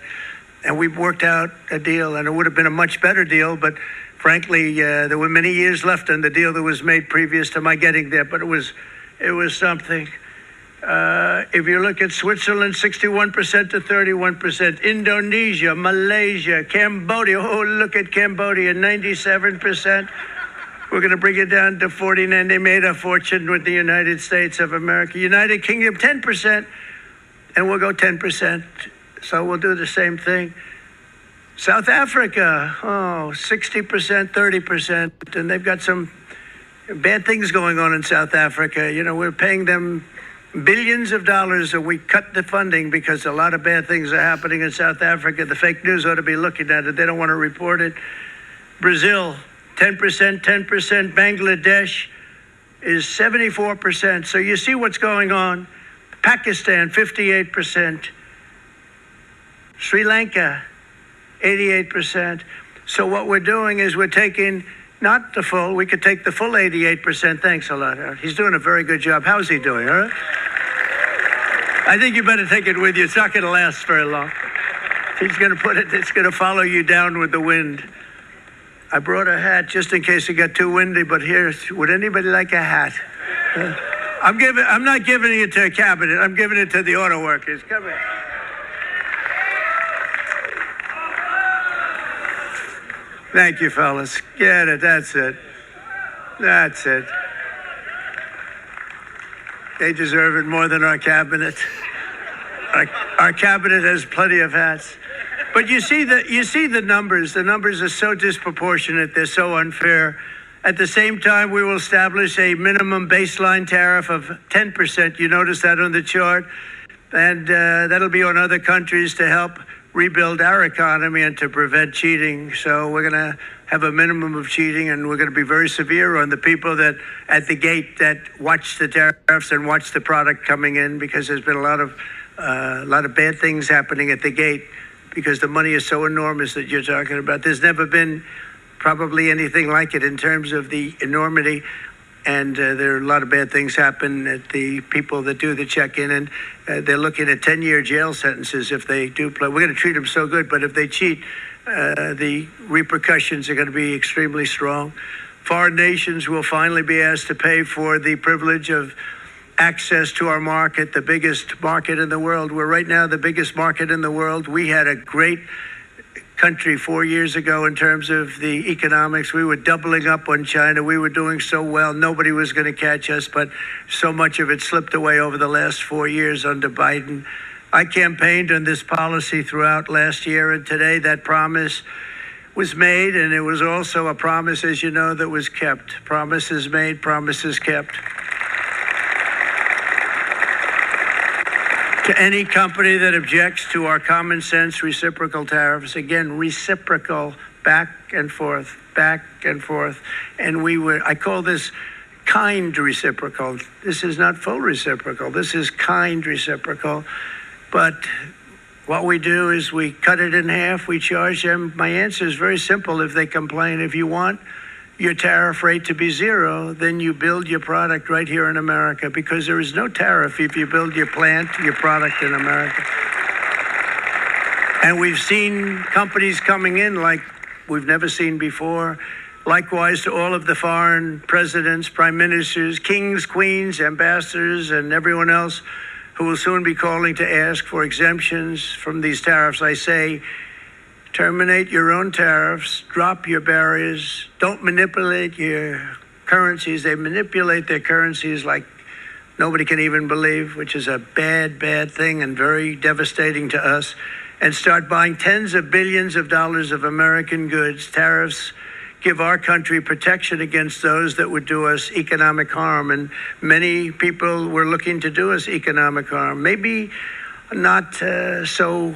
And we worked out a deal, and it would have been a much better deal, but frankly, there were many years left in the deal that was made previous to my getting there, but it was something. If you look at Switzerland, 61% to 31%. Indonesia, Malaysia, Cambodia. Oh, look at Cambodia, 97%. We're going to bring it down to 49. They made a fortune with the United States of America. United Kingdom, 10%, and we'll go 10%. So we'll do the same thing. South Africa, 60%, 30%. And they've got some bad things going on in South Africa. We're paying them billions of dollars, and we cut the funding because a lot of bad things are happening in South Africa. The fake news ought to be looking at it. They don't want to report it. Brazil, 10%. Bangladesh is 74%. So you see what's going on. Pakistan, 58%. Sri Lanka, 88%. So what we're doing is we're taking not the full, we could take the full 88%. Thanks a lot. He's doing a very good job. How's he doing, all right? I think you better take it with you. It's not going to last very long. He's going to put it, it's going to follow you down with the wind. I brought a hat just in case it got too windy, but here, would anybody like a hat? I'm not giving it to a cabinet. I'm giving it to the auto workers. Come here. Thank you, fellas. Get it. That's it. They deserve it more than our cabinet. Our cabinet has plenty of hats. But you see the numbers. The numbers are so disproportionate. They're so unfair. At the same time, we will establish a minimum baseline tariff of 10%. You notice that on the chart. And that'll be on other countries to help rebuild our economy and to prevent cheating. So we're going to have a minimum of cheating, and we're going to be very severe on the people that at the gate that watch the tariffs and watch the product coming in, because there's been a lot of bad things happening at the gate because the money is so enormous that you're talking about. There's never been probably anything like it in terms of the enormity. And there are a lot of bad things happen at the people that do the check-in, and they're looking at 10-year jail sentences if they do play. We're going to treat them so good, but if they cheat, the repercussions are going to be extremely strong. Foreign nations will finally be asked to pay for the privilege of access to our market, the biggest market in the world. We're right now the biggest market in the world. We had a great country 4 years ago in terms of the economics. We were doubling up on China. We were doing so well. Nobody was going to catch us, but so much of it slipped away over the last 4 years under Biden. I campaigned on this policy throughout last year, and today that promise was made, and it was also a promise, as you know, that was kept. Promises made, promises kept. To any company that objects to our common sense reciprocal tariffs, again, reciprocal, back and forth, back and forth. And I call this kind reciprocal. This is not full reciprocal. This is kind reciprocal. But what we do is we cut it in half, we charge them. My answer is very simple. If they complain, if you want your tariff rate to be zero, then you build your product right here in America, because there is no tariff if you build your plant, your product in America. And we've seen companies coming in like we've never seen before. Likewise to all of the foreign presidents, prime ministers, kings, queens, ambassadors, and everyone else who will soon be calling to ask for exemptions from these tariffs. I say, terminate your own tariffs, drop your barriers, don't manipulate your currencies. They manipulate their currencies like nobody can even believe, which is a bad, bad thing and very devastating to us. And start buying tens of billions of dollars of American goods. Tariffs give our country protection against those that would do us economic harm. And many people were looking to do us economic harm. Maybe not so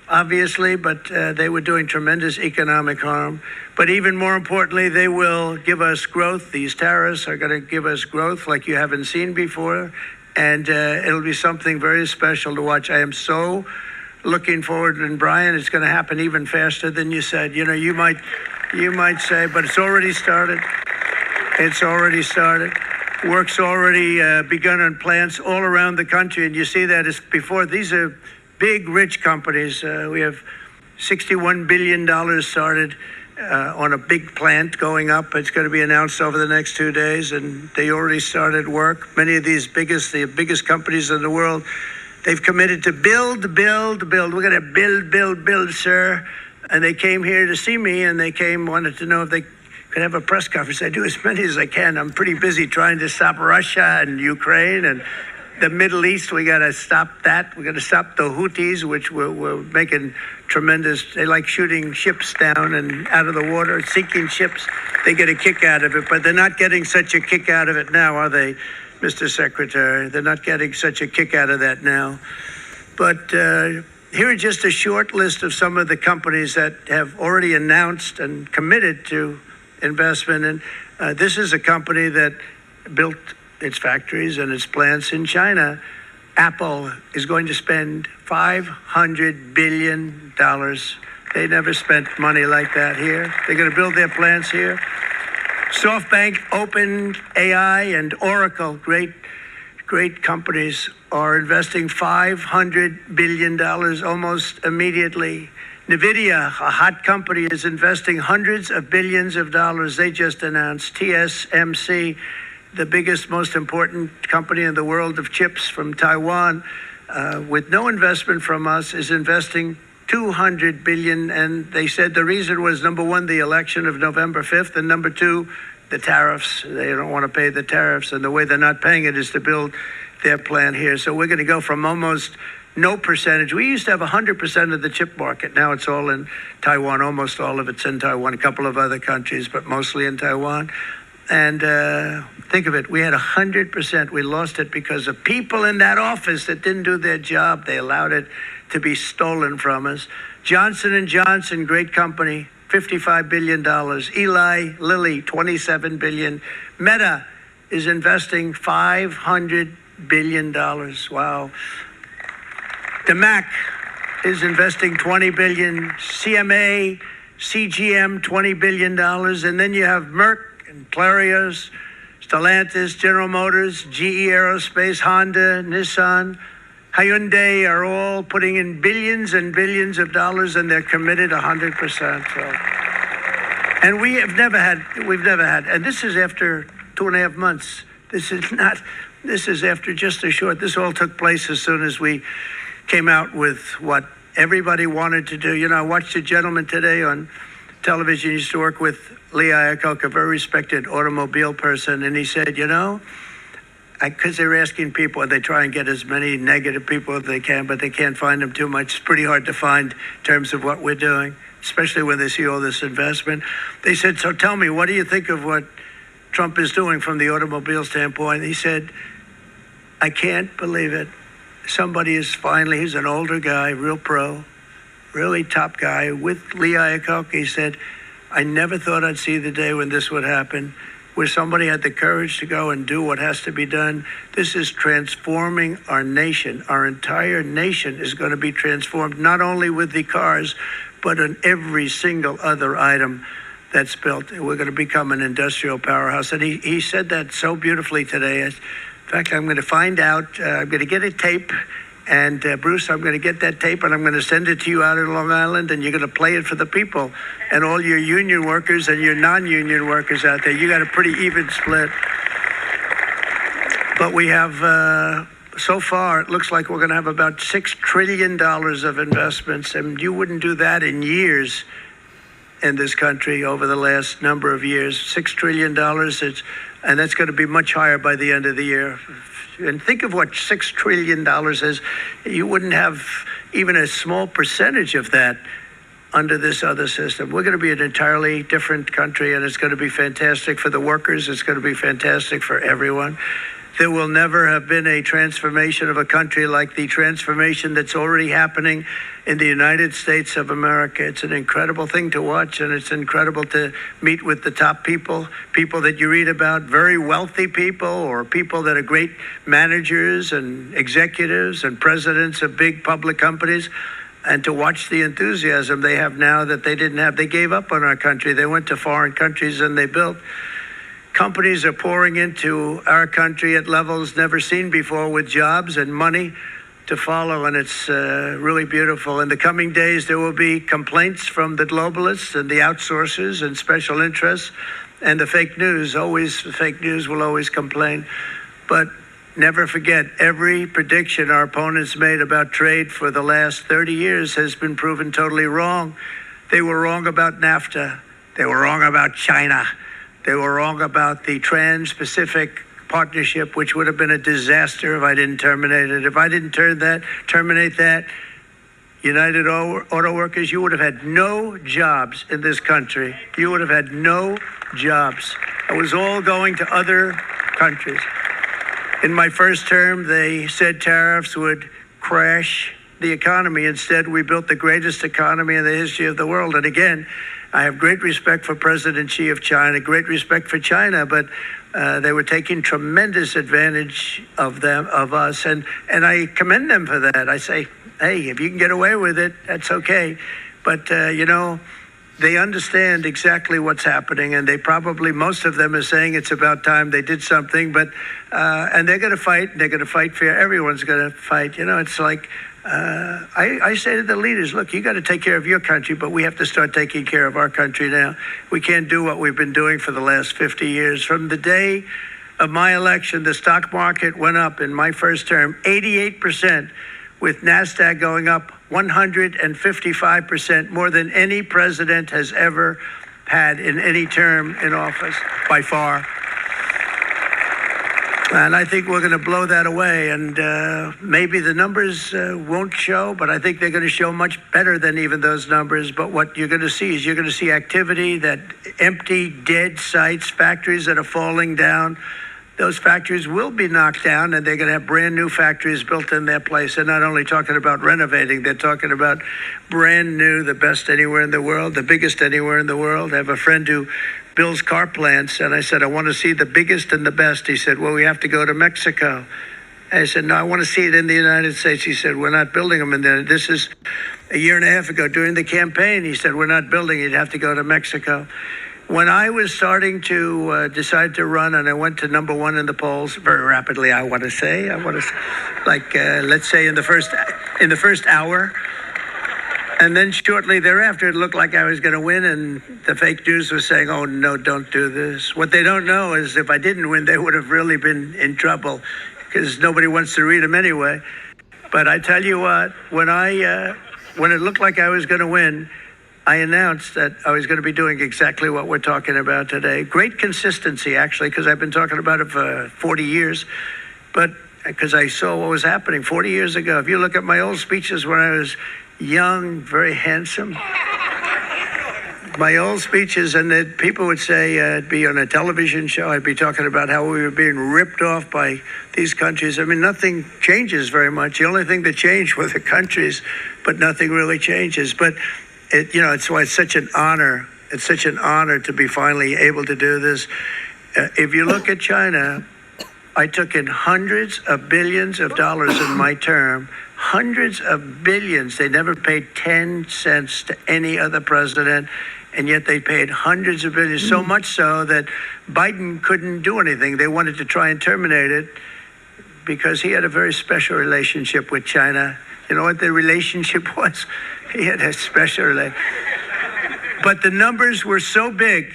obviously, but they were doing tremendous economic harm. But even more importantly, they will give us growth. These tariffs are going to give us growth like you haven't seen before. And it'll be something very special to watch. I am so looking forward. And Brian, it's going to happen even faster than you said. You know, you might say, but it's already started. It's already started. Work's already begun on plants all around the country. And you see that as before. These are big, rich companies. We have $61 billion started on a big plant going up. It's going to be announced over the next 2 days. And they already started work. Many of these the biggest companies in the world, they've committed to build. We're going to build, sir. And they came here to see me, and wanted to know if they could have a press conference. I do as many as I can. I'm pretty busy trying to stop Russia and Ukraine and the Middle East. We got to stop that. We got to stop the Houthis, which we're making tremendous. They like shooting ships down and out of the water, sinking ships. They get a kick out of it, but they're not getting such a kick out of it now, are they, Mr. Secretary? They're not getting such a kick out of that now. But here are just a short list of some of the companies that have already announced and committed to investment. And this is a company that built its factories and its plants in China. Apple is going to spend $500 billion. They never spent money like that here. They're going to build their plants here. SoftBank, OpenAI, and Oracle, great companies, are investing $500 billion almost immediately. NVIDIA, a hot company, is investing hundreds of billions of dollars. They just announced. TSMC, the biggest, most important company in the world of chips from Taiwan, with no investment from us, is investing $200 billion. And they said the reason was, number one, the election of November 5th, and number two, the tariffs. They don't want to pay the tariffs, and the way they're not paying it is to build their plant here. So we're going to go from almost no percentage. We used to have 100% of the chip market. Now it's all in Taiwan. Almost all of it's in Taiwan, a couple of other countries, but mostly in Taiwan. And think of it, we had 100%. We lost it because of people in that office that didn't do their job. They allowed it to be stolen from us. Johnson & Johnson, great company, $55 billion. Eli Lilly, $27 billion. Meta is investing $500 billion. Wow. The Mac is investing $20 billion. CMA, CGM, $20 billion. And then you have Merck and Clarios, Stellantis, General Motors, GE Aerospace, Honda, Nissan, Hyundai are all putting in billions and billions of dollars, and they're committed 100%. So. And we've never had, and this is after 2.5 months. This is after just a short, this all took place as soon as we came out with what everybody wanted to do. You know, I watched a gentleman today on television. He used to work with Lee Iacocca, a very respected automobile person, and he said, you know, because they're asking people, they try and get as many negative people as they can, but they can't find them too much. It's pretty hard to find in terms of what we're doing. especially when they see all this investment. They said, so tell me, what do you think of what Trump is doing from the automobile standpoint? He said, I can't believe it. Somebody is finally, he's an older guy, real pro, really top guy, with Lee Iacocca. He said, I never thought I'd see the day when this would happen, where somebody had the courage to go and do what has to be done. This is transforming our nation. Our entire nation is going to be transformed, not only with the cars, but on every single other item that's built. We're going to become an industrial powerhouse. And he said that so beautifully today. In fact, I'm going to find out, I'm going to get a tape. And Bruce, I'm going to get that tape and I'm going to send it to you out in Long Island, and you're going to play it for the people and all your union workers and your non-union workers out there. You got a pretty even split. But we have, so far, it looks like we're going to have about $6 trillion of investments, and you wouldn't do that in years in this country over the last number of years. $6 trillion, and that's going to be much higher by the end of the year. And think of what $6 trillion is. You wouldn't have even a small percentage of that under this other system. We're going to be an entirely different country, and it's going to be fantastic for the workers. It's going to be fantastic for everyone. There will never have been a transformation of a country like the transformation that's already happening in the United States of America. It's an incredible thing to watch, and it's incredible to meet with the top people that you read about, very wealthy people, or people that are great managers and executives and presidents of big public companies, and to watch the enthusiasm they have now that they didn't have. They gave up on our country. They went to foreign countries and they built. Companies are pouring into our country at levels never seen before, with jobs and money to follow, and it's really beautiful. In the coming days, there will be complaints from the globalists and the outsourcers and special interests and the fake news. Always, fake news will always complain. But never forget, every prediction our opponents made about trade for the last 30 years has been proven totally wrong. They were wrong about NAFTA. They were wrong about China. They were wrong about the Trans-Pacific Partnership, which would have been a disaster if I didn't terminate it. If I didn't terminate that, United Auto Workers, you would have had no jobs in this country. You would have had no jobs. It was all going to other countries. In my first term, they said tariffs would crash the economy. Instead, we built the greatest economy in the history of the world. And again, I have great respect for President Xi of China, great respect for China, but they were taking tremendous advantage of us, and I commend them for that. I say, hey, if you can get away with it, that's okay. But, they understand exactly what's happening, and they probably, most of them are saying it's about time they did something, but, and they're going to fight, and they're going to fight fair. Everyone's going to fight. It's like, I say to the leaders, look, you got to take care of your country, but we have to start taking care of our country now. We can't do what we've been doing for the last 50 years. From the day of my election, the stock market went up in my first term 88%, with NASDAQ going up 155%, more than any president has ever had in any term in office, by far. And I think we're going to blow that away. And maybe the numbers won't show, but I think they're going to show much better than even those numbers. But what you're going to see is you're going to see activity, that empty, dead sites, factories that are falling down. Those factories will be knocked down, and they're going to have brand new factories built in their place. They're not only talking about renovating, they're talking about brand new, the best anywhere in the world, the biggest anywhere in the world. I have a friend who builds car plants, and I said, I want to see the biggest and the best. He said, well, we have to go to Mexico. I said, no, I want to see it in the United States. He said, we're not building them in there. This is a year and a half ago during the campaign. He said, we're not building it. You'd have to go to Mexico. When I was starting to decide to run, and I went to number one in the polls very rapidly, I want to say, like, let's say in the first hour. And then shortly thereafter, it looked like I was going to win, and the fake news was saying, oh, no, don't do this. What they don't know is if I didn't win, they would have really been in trouble, because nobody wants to read them anyway. But I tell you what, when it looked like I was going to win, I announced that I was going to be doing exactly what we're talking about today. Great consistency, actually, because I've been talking about it for 40 years. But because I saw what was happening 40 years ago. If you look at my old speeches when I was young, very handsome, my old speeches, and that people would say I'd be on a television show. I'd be talking about how we were being ripped off by these countries. I mean, nothing changes very much. The only thing that changed were the countries, but nothing really changes. But it's why it's such an honor. It's such an honor to be finally able to do this. If you look at China, I took in hundreds of billions of dollars in my term. Hundreds of billions. They never paid 10 cents to any other president, and yet they paid hundreds of billions, so much so that Biden couldn't do anything. They wanted to try and terminate it because he had a very special relationship with China. You know what the relationship was? He had a special relationship. But the numbers were so big,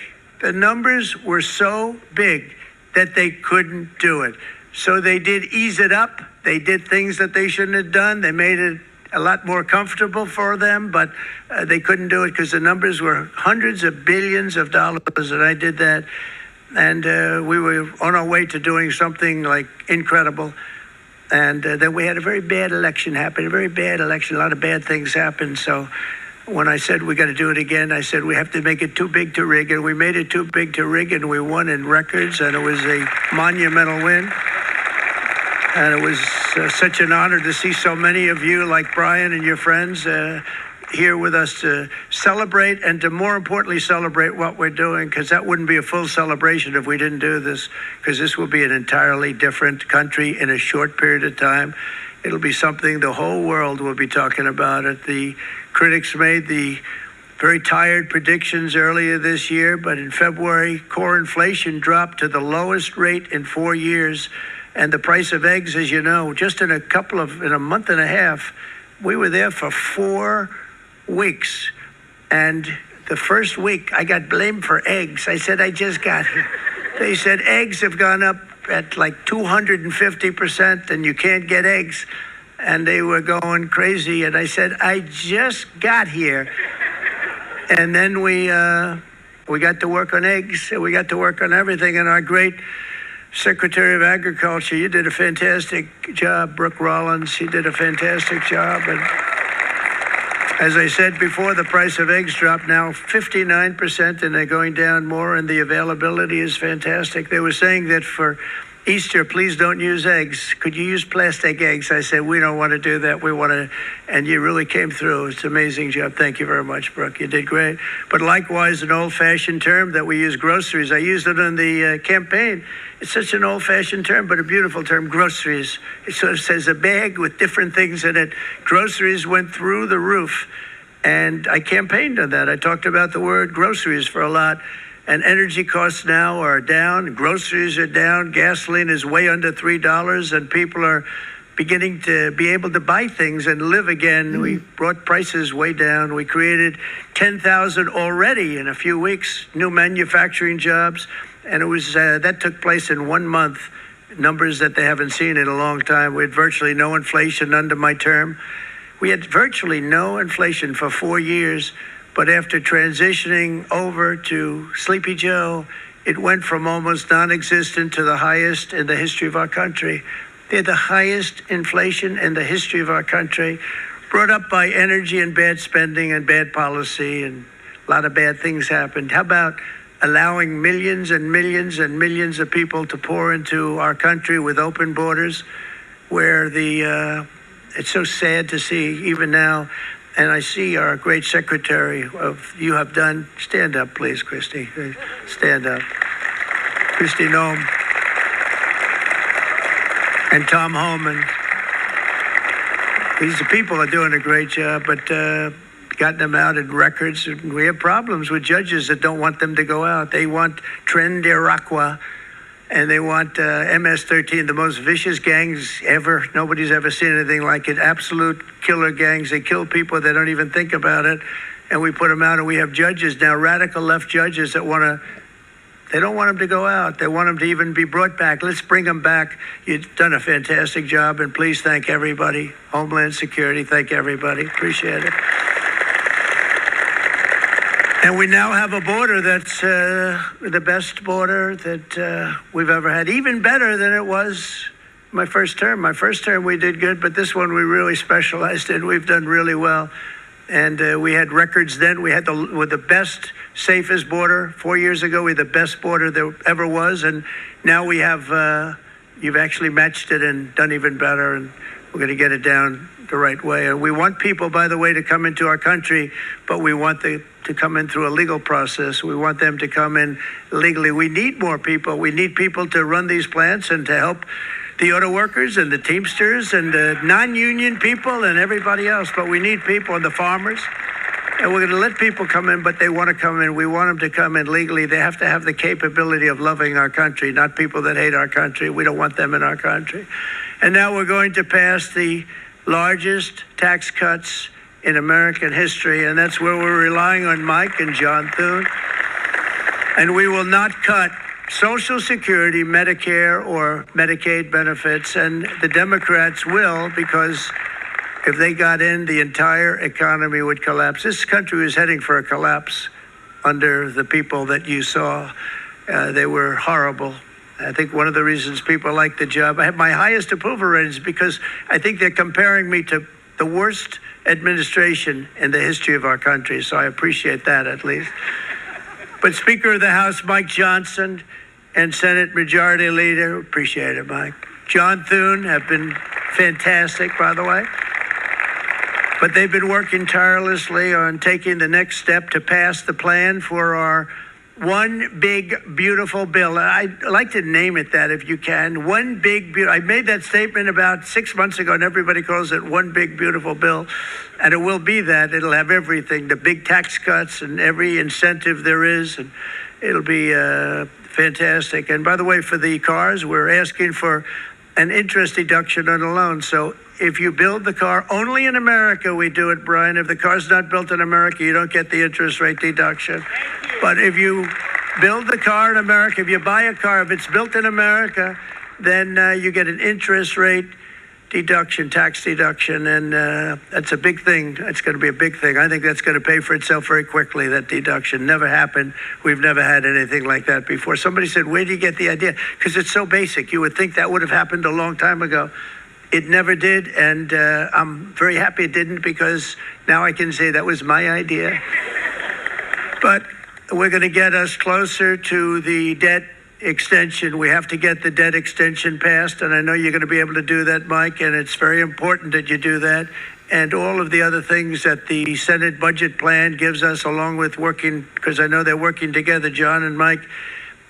that they couldn't do it. So they did ease it up. They did things that they shouldn't have done. They made it a lot more comfortable for them, but they couldn't do it because the numbers were hundreds of billions of dollars, and I did that. And we were on our way to doing something like incredible. And then we had a very bad election happen, a lot of bad things happened. So when I said we got to do it again, I said we have to make it too big to rig, and we made it too big to rig, and we won in records, and it was a monumental win. And it was such an honor to see so many of you, like Brian and your friends, here with us to celebrate, and to more importantly celebrate what we're doing, because that wouldn't be a full celebration if we didn't do this, because this will be an entirely different country in a short period of time. It'll be something the whole world will be talking about it. The critics made the very tired predictions earlier this year, but in February, core inflation dropped to the lowest rate in 4 years. And the price of eggs, as you know, just in a month and a half, we were there for 4 weeks. And the first week, I got blamed for eggs. I said, I just got here. They said eggs have gone up at like 250%, and you can't get eggs. And they were going crazy. And I said, I just got here. And then we got to work on eggs. We got to work on everything. And our great Secretary of Agriculture, you did a fantastic job. Brooke Rollins, she did a fantastic job. And as I said before, the price of eggs dropped now 59%, and they're going down more, and the availability is fantastic. They were saying that for Easter, please don't use eggs. Could you use plastic eggs? I said, we don't want to do that. We want to, and you really came through. It's an amazing job. Thank you very much, Brooke. You did great. But likewise, an old-fashioned term that we use, groceries. I used it in the campaign. It's such an old-fashioned term, but a beautiful term, groceries. It sort of says a bag with different things in it. Groceries went through the roof, and I campaigned on that. I talked about the word groceries for a lot. And energy costs now are down, groceries are down, gasoline is way under $3, and people are beginning to be able to buy things and live again. We brought prices way down. We created 10,000 already in a few weeks, new manufacturing jobs, and it was that took place in 1 month, numbers that they haven't seen in a long time. We had virtually no inflation under my term. We had virtually no inflation for 4 years. But after transitioning over to Sleepy Joe, it went from almost non-existent to the highest in the history of our country. They're the highest inflation in the history of our country, brought up by energy and bad spending and bad policy, and a lot of bad things happened. How about allowing millions and millions and millions of people to pour into our country with open borders, where it's so sad to see even now. And I see our great secretary you have done. Stand up, please, Christy. Stand up. Christy Noem. And Tom Homan. These people are doing a great job, but gotten them out in records. We have problems with judges that don't want them to go out. They want Tren de Aragua, and they want MS-13, the most vicious gangs ever. Nobody's ever seen anything like it. Absolute killer gangs. They kill people. They don't even think about it. And we put them out, and we have judges now, radical left judges that they don't want them to go out. They want them to even be brought back. Let's bring them back. You've done a fantastic job, and please thank everybody. Homeland Security, thank everybody. Appreciate it. And we now have a border that's the best border that we've ever had, even better than it was my first term. My first term we did good, but this one we really specialized in. We've done really well. And we had records then. We had with the best, safest border. 4 years ago, we had the best border there ever was. And now we have, you've actually matched it and done even better. And we're going to get it down the right way. And we want people, by the way, to come into our country, but we want them to come in through a legal process. We want them to come in legally. We need more people. We need people to run these plants and to help the auto workers and the Teamsters and the non-union people and everybody else. But we need people and the farmers. And we're going to let people come in, but they want to come in. We want them to come in legally. They have to have the capability of loving our country, not people that hate our country. We don't want them in our country. And now we're going to pass the largest tax cuts in American history, and that's where we're relying on Mike and John Thune. And we will not cut Social Security, Medicare, or Medicaid benefits, and the Democrats will, because if they got in, the entire economy would collapse. This country is heading for a collapse under the people that you saw. They were horrible. I think one of the reasons people like the job, I have my highest approval ratings because I think they're comparing me to the worst administration in the history of our country. So I appreciate that at least. But Speaker of the House, Mike Johnson, and Senate Majority Leader, appreciate it, Mike. John Thune have been fantastic, by the way. But they've been working tirelessly on taking the next step to pass the plan for our one big, beautiful bill. I'd like to name it that if you can. One big, I made that statement about 6 months ago, and everybody calls it one big, beautiful bill. And it will be that. It'll have everything, the big tax cuts and every incentive there is. And it'll be fantastic. And by the way, for the cars, we're asking for an interest deduction on a loan. So if you build the car only in America, we do it, Brian. If the car's not built in America, you don't get the interest rate deduction. But if you build the car in America, if you buy a car, if it's built in America, then you get an interest rate deduction, tax deduction, and that's a big thing. It's going to be a big thing. I think that's going to pay for itself very quickly, that deduction. Never happened. We've never had anything like that before. Somebody said, where do you get the idea? Because it's so basic. You would think that would have happened a long time ago. It never did, and I'm very happy it didn't, because now I can say that was my idea. But we're going to get us closer to the debt extension. We have to get the debt extension passed, and I know you're going to be able to do that, Mike, and it's very important that you do that. And all of the other things that the Senate budget plan gives us, along with working, because I know they're working together, John and Mike,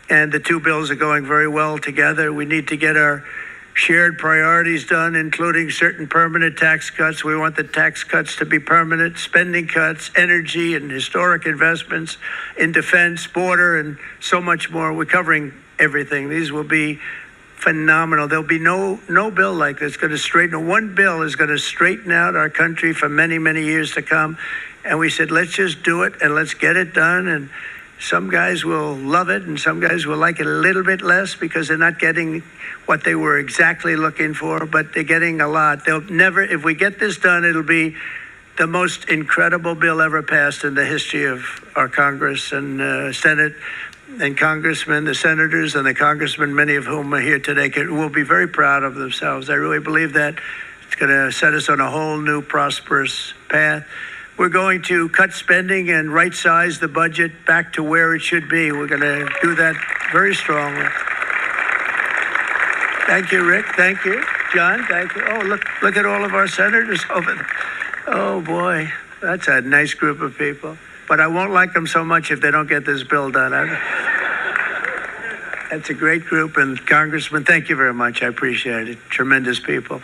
and the two bills are going very well together. We need to get our shared priorities done, including certain permanent tax cuts. We want the tax cuts to be permanent, spending cuts, energy and historic investments in defense, border, and so much more. We're covering everything. These will be phenomenal. There'll be no bill like this going to straighten. One bill is going to straighten out our country for many, many years to come. And we said, let's just do it and let's get it done. And some guys will love it and some guys will like it a little bit less because they're not getting what they were exactly looking for, but they're getting a lot. They'll never, if we get this done, it'll be the most incredible bill ever passed in the history of our Congress and Senate and congressmen, the senators and the congressmen, many of whom are here today, will be very proud of themselves. I really believe that. It's going to set us on a whole new prosperous path. We're going to cut spending and right-size the budget back to where it should be. We're going to do that very strongly. Thank you, Rick. Thank you. John, thank you. Oh, look at all of our senators over there. Oh, boy. That's a nice group of people. But I won't like them so much if they don't get this bill done. That's a great group. And Congressman, thank you very much. I appreciate it. Tremendous people.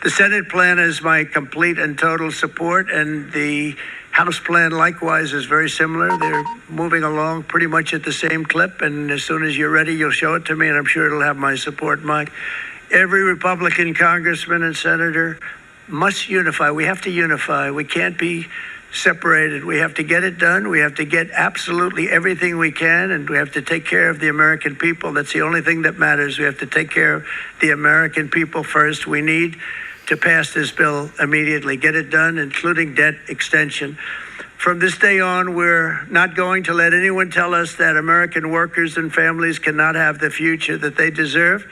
The Senate plan is my complete and total support, and the House plan likewise is very similar. They're moving along pretty much at the same clip, and as soon as you're ready, you'll show it to me, and I'm sure it'll have my support, Mike. Every Republican congressman and senator must unify. We have to unify. We can't be separated. We have to get it done. We have to get absolutely everything we can, and we have to take care of the American people. That's the only thing that matters. We have to take care of the American people first. We need to pass this bill immediately, get it done, including debt extension. From this day on, we're not going to let anyone tell us that American workers and families cannot have the future that they deserve.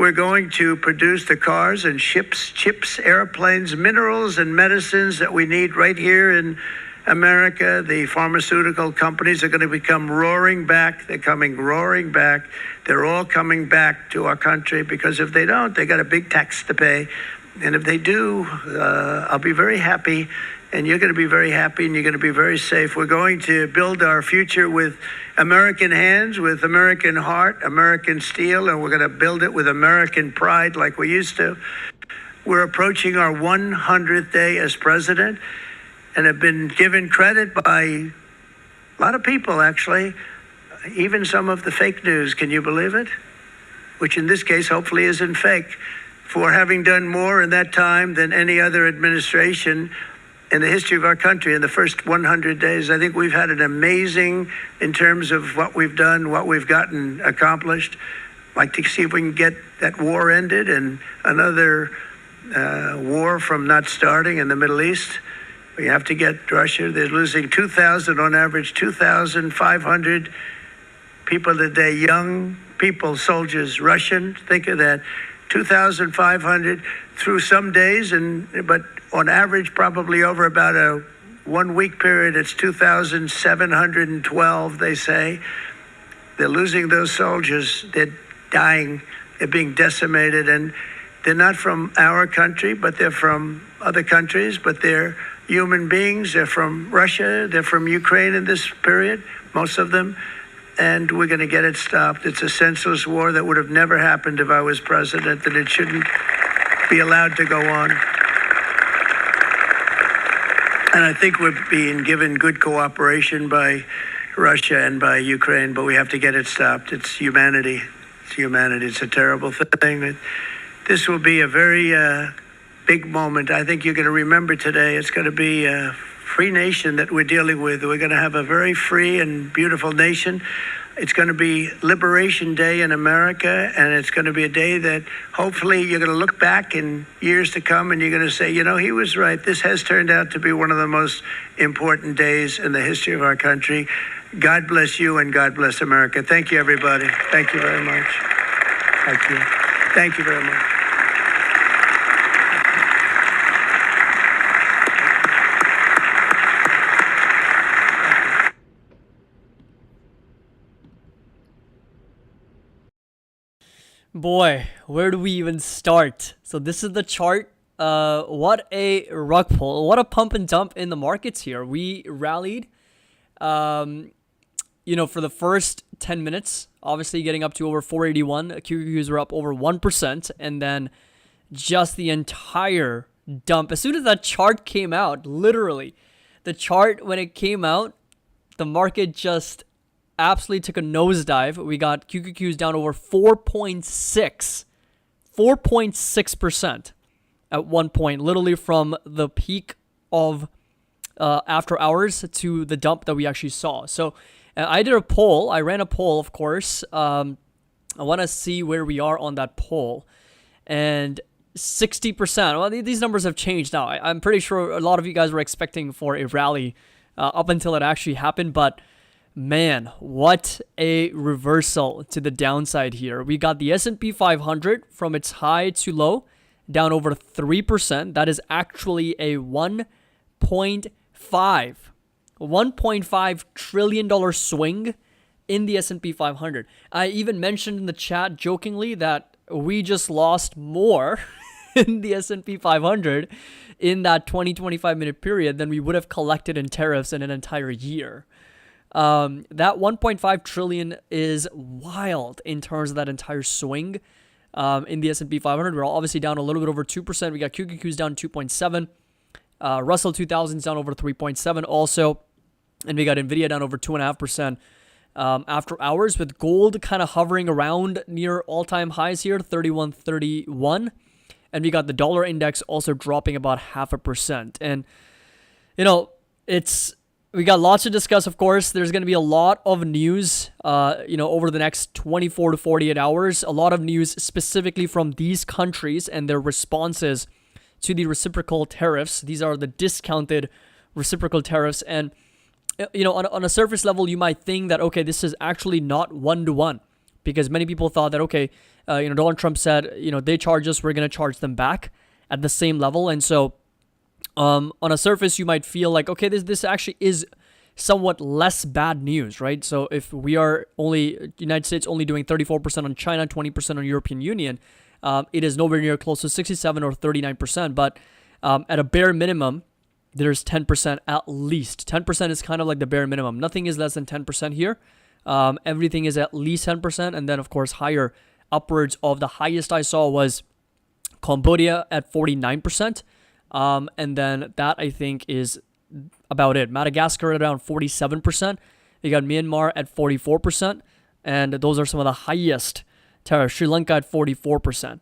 We're going to produce the cars and ships, chips, airplanes, minerals, and medicines that we need right here in America. The pharmaceutical companies are going to become roaring back. They're coming roaring back. They're all coming back to our country, because if they don't, they got a big tax to pay. And if they do, I'll be very happy, and you're going to be very happy, and you're going to be very safe. We're going to build our future with American hands, with American heart, American steel, and we're going to build it with American pride like we used to. We're approaching our 100th day as president, and have been given credit by a lot of people, actually, even some of the fake news, can you believe it? Which in this case hopefully isn't fake, for having done more in that time than any other administration in the history of our country in the first 100 days. I think we've had an amazing, in terms of what we've done, what we've gotten accomplished. I'd like to see if we can get that war ended and another war from not starting in the Middle East. We have to get Russia. They're losing 2,000 on average, 2,500 people a day, young people, soldiers, Russian. Think of that, 2,500 through some days, but on average, probably over about a 1 week period, it's 2,712, they say. They're losing those soldiers. They're dying. They're being decimated. And they're not from our country, but they're from other countries, but they're human beings. They're from Russia. They're from Ukraine in this period, most of them. And we're going to get it stopped. It's a senseless war that would have never happened if I was president, and it shouldn't be allowed to go on. And I think we're being given good cooperation by Russia and by Ukraine, but we have to get it stopped. It's humanity. It's humanity. It's a terrible thing. This will be a very big moment. I think you're going to remember today. It's going to be a free nation that we're dealing with. We're going to have a very free and beautiful nation. It's going to be Liberation Day in America, and it's going to be a day that hopefully you're going to look back in years to come and you're going to say, you know, he was right. This has turned out to be one of the most important days in the history of our country. God bless you and God bless America. Thank you, everybody. Thank you very much. Thank you. Thank you very much. Boy, where do we even start? So this is the chart. What a rug pull. What a pump and dump in the markets here. We rallied, for the first 10 minutes, obviously getting up to over 481. QQQs were up over 1%. And then just the entire dump. As soon as that chart came out, literally, the chart, when it came out, the market just absolutely took a nosedive. We got QQQs down over 4.6% at one point, literally from the peak of after hours to the dump that we actually saw. So I did a poll. I ran a poll, of course. I want to see where we are on that poll. And 60%, well, these numbers have changed now. I'm pretty sure a lot of you guys were expecting for a rally up until it actually happened, but man, what a reversal to the downside here. We got the S&P 500 from its high to low down over 3%. That is actually a $1.5 trillion swing in the S&P 500. I even mentioned in the chat jokingly that we just lost more in the S&P 500 in that 20-25 minute period than we would have collected in tariffs in an entire year. That 1.5 trillion is wild in terms of that entire swing in the S&P 500. We're obviously down a little bit over 2%. We got QQQs down 2.7. Russell 2000's down over 3.7 also. And we got NVIDIA down over 2.5% after hours, with gold kind of hovering around near all-time highs here, 31.31. And we got the dollar index also dropping about 0.5%. And, we got lots to discuss, of course. There's going to be a lot of news, over the next 24 to 48 hours. A lot of news specifically from these countries and their responses to the reciprocal tariffs. These are the discounted reciprocal tariffs. And, on a surface level, you might think that, okay, this is actually not one-to-one. because many people thought that, okay, Donald Trump said, they charge us, we're going to charge them back at the same level. And so on a surface, you might feel like, okay, this actually is somewhat less bad news, right? So if we are United States only doing 34% on China, 20% on European Union, it is nowhere near close to 67 or 39%. But at a bare minimum, there's 10% at least. 10% is kind of like the bare minimum. Nothing is less than 10% here. Everything is at least 10%. And then, of course, higher upwards of the highest I saw was Cambodia at 49%. And then that, I think, is about it. Madagascar at around 47%. You got Myanmar at 44%. And those are some of the highest tariffs. Sri Lanka at 44%.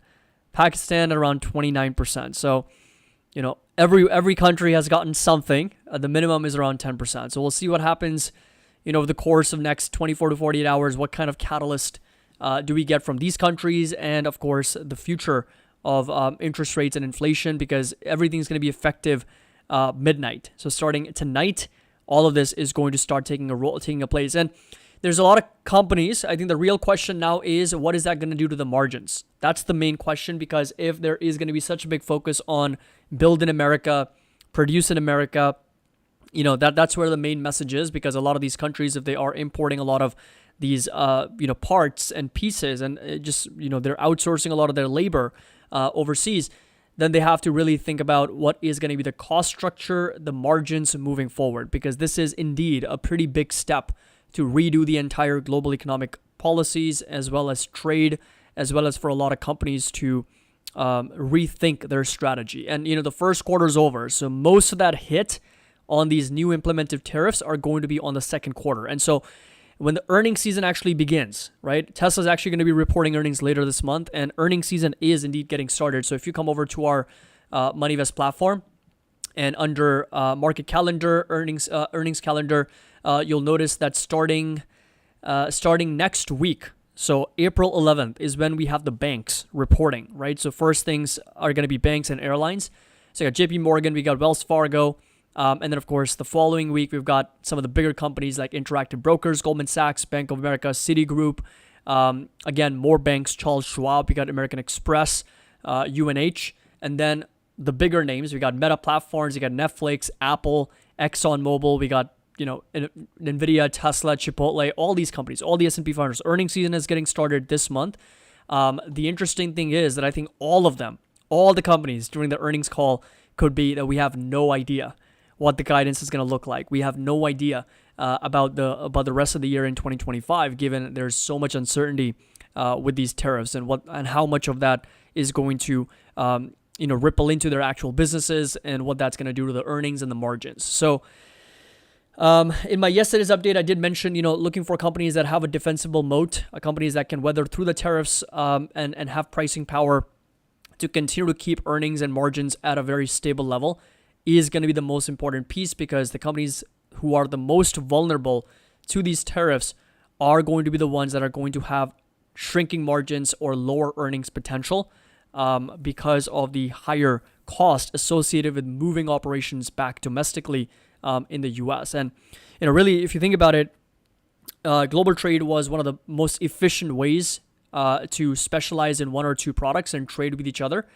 Pakistan at around 29%. So, every country has gotten something. The minimum is around 10%. So we'll see what happens, over the course of next 24 to 48 hours. What kind of catalyst do we get from these countries? And of course, the future of interest rates and inflation, because everything's going to be effective midnight. So starting tonight, all of this is going to start taking a place. And there's a lot of companies. I think the real question now is, what is that going to do to the margins? That's the main question, because if there is going to be such a big focus on build in America, produce in America, that's where the main message is, because a lot of these countries, if they are importing a lot of these, parts and pieces, and they're outsourcing a lot of their labor overseas, then they have to really think about what is going to be the cost structure, the margins moving forward, because this is indeed a pretty big step to redo the entire global economic policies, as well as trade, as well as for a lot of companies to rethink their strategy. And, the first quarter is over. So most of that hit on these new implemented tariffs are going to be on the second quarter. And so when the earnings season actually begins, right? Tesla's actually going to be reporting earnings later this month, and earnings season is indeed getting started. So if you come over to our MoneyVest platform and under market calendar, earnings calendar, you'll notice that starting next week, so April 11th is when we have the banks reporting, right? So first things are going to be banks and airlines. So you got JP Morgan, we got Wells Fargo, and then of course the following week we've got some of the bigger companies like Interactive Brokers, Goldman Sachs, Bank of America, Citigroup. Again, more banks, Charles Schwab, we got American Express, UNH, and then the bigger names, we got Meta Platforms, we got Netflix, Apple, ExxonMobil, we got NVIDIA, Tesla, Chipotle, all these companies, all the S&P 500. Earnings season is getting started this month. The interesting thing is that I think all of them, all the companies during the earnings call could be that we have no idea what the guidance is going to look like. We have no idea about the rest of the year in 2025, given there's so much uncertainty with these tariffs and how much of that is going to ripple into their actual businesses and what that's going to do to the earnings and the margins. So in my yesterday's update, I did mention, looking for companies that have a defensible moat, companies that can weather through the tariffs and have pricing power to continue to keep earnings and margins at a very stable level is going to be the most important piece, because the companies who are the most vulnerable to these tariffs are going to be the ones that are going to have shrinking margins or lower earnings potential because of the higher cost associated with moving operations back domestically in the US. And, really, if you think about it, global trade was one of the most efficient ways to specialize in one or two products and trade with each other.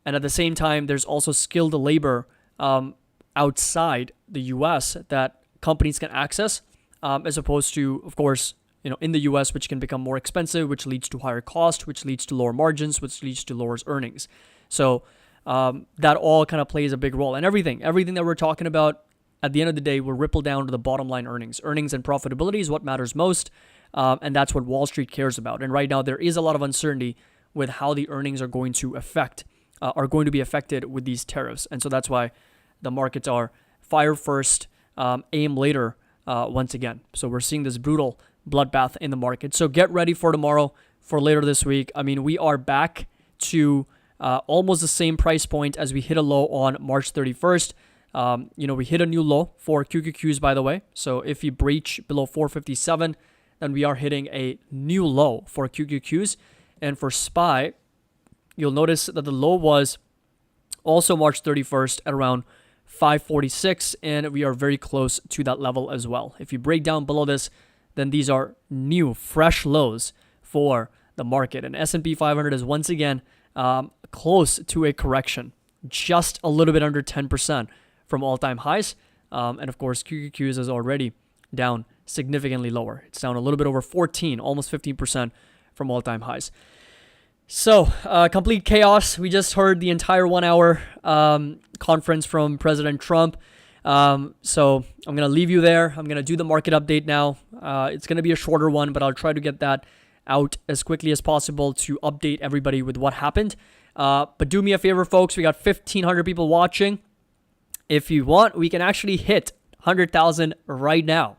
And at the same time, there's also skilled labor outside the US that companies can access, as opposed to, of course, in the US, which can become more expensive, which leads to higher cost, which leads to lower margins, which leads to lower earnings. So that all kind of plays a big role. And everything that we're talking about at the end of the day will ripple down to the bottom line earnings. Earnings and profitability is what matters most. And that's what Wall Street cares about. And right now there is a lot of uncertainty with how the earnings are going to be affected with these tariffs. And so that's why the markets are fire first, aim later once again. So we're seeing this brutal bloodbath in the market. So get ready for tomorrow, for later this week. I mean, we are back to almost the same price point as we hit a low on March 31st. We hit a new low for QQQs, by the way. So if you breach below 457, then we are hitting a new low for QQQs. And for SPY, you'll notice that the low was also March 31st at around 546, and we are very close to that level as well. If you break down below this, then these are new, fresh lows for the market. And S&P 500 is once again close to a correction, just a little bit under 10% from all-time highs. And of course, QQQs is already down significantly lower. It's down a little bit over 14, almost 15% from all-time highs. So, complete chaos. We just heard the entire 1 hour conference from President Trump. So I'm going to leave you there. I'm going to do the market update now. It's going to be a shorter one, but I'll try to get that out as quickly as possible to update everybody with what happened. But do me a favor, folks. We got 1,500 people watching. If you want, we can actually hit 100,000 right now.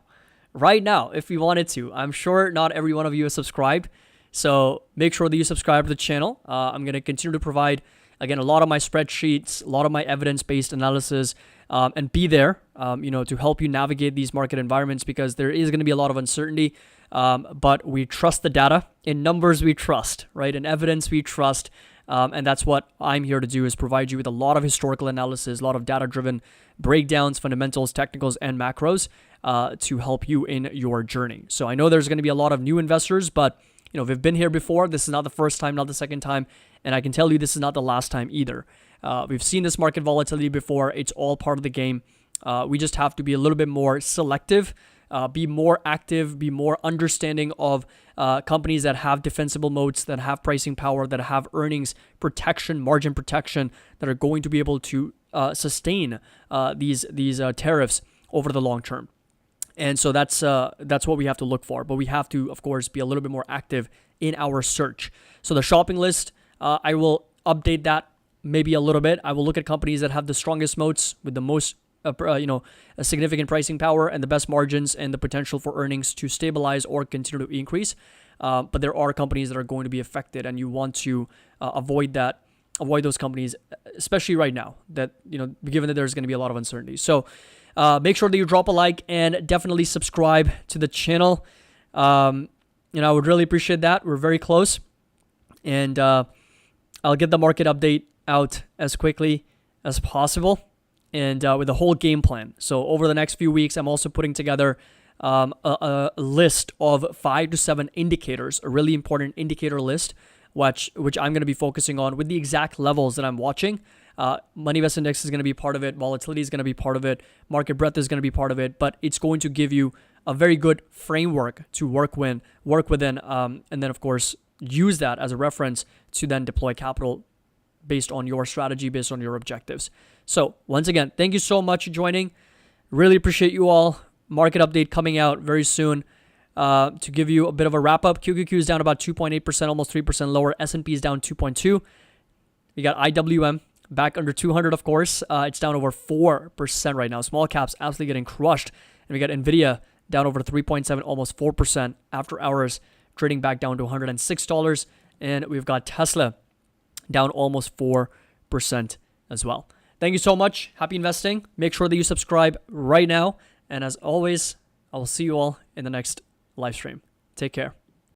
Right now, if we wanted to. I'm sure not every one of you is subscribed. So make sure that you subscribe to the channel. I'm going to continue to provide, again, a lot of my spreadsheets, a lot of my evidence-based analysis, and be there, to help you navigate these market environments, because there is going to be a lot of uncertainty. But we trust the data. In numbers, we trust, right? In evidence, we trust. And that's what I'm here to do, is provide you with a lot of historical analysis, a lot of data-driven breakdowns, fundamentals, technicals, and macros to help you in your journey. So I know there's going to be a lot of new investors, but we've been here before. This is not the first time, not the second time. And I can tell you this is not the last time either. We've seen this market volatility before. It's all part of the game. We just have to be a little bit more selective, be more active, be more understanding of companies that have defensible moats, that have pricing power, that have earnings protection, margin protection, that are going to be able to sustain these tariffs over the long term. And so that's what we have to look for. But we have to, of course, be a little bit more active in our search. So the shopping list, I will update that maybe a little bit. I will look at companies that have the strongest moats with the most, a significant pricing power and the best margins and the potential for earnings to stabilize or continue to increase. But there are companies that are going to be affected, and you want to avoid those companies, especially right now, that, given that there's going to be a lot of uncertainty. So make sure that you drop a like and definitely subscribe to the channel. I would really appreciate that. We're very close. And I'll get the market update out as quickly as possible, and with the whole game plan. So over the next few weeks, I'm also putting together a list of 5 to 7 indicators, a really important indicator list, which I'm going to be focusing on with the exact levels that I'm watching. Money Invest Index is going to be part of it. Volatility is going to be part of it. Market breadth is going to be part of it. But it's going to give you a very good framework to work within, and then, of course, use that as a reference to then deploy capital based on your strategy, based on your objectives. So once again, thank you so much for joining. Really appreciate you all. Market update coming out very soon. To give you a bit of a wrap up, QQQ is down about 2.8%, almost 3% lower. S&P is down 2.2%. We got IWM back under 200, of course. It's down over 4% right now. Small caps absolutely getting crushed. And we got NVIDIA down over 3.7, almost 4% after hours, trading back down to $106. And we've got Tesla down almost 4% as well. Thank you so much. Happy investing. Make sure that you subscribe right now. And as always, I will see you all in the next live stream. Take care.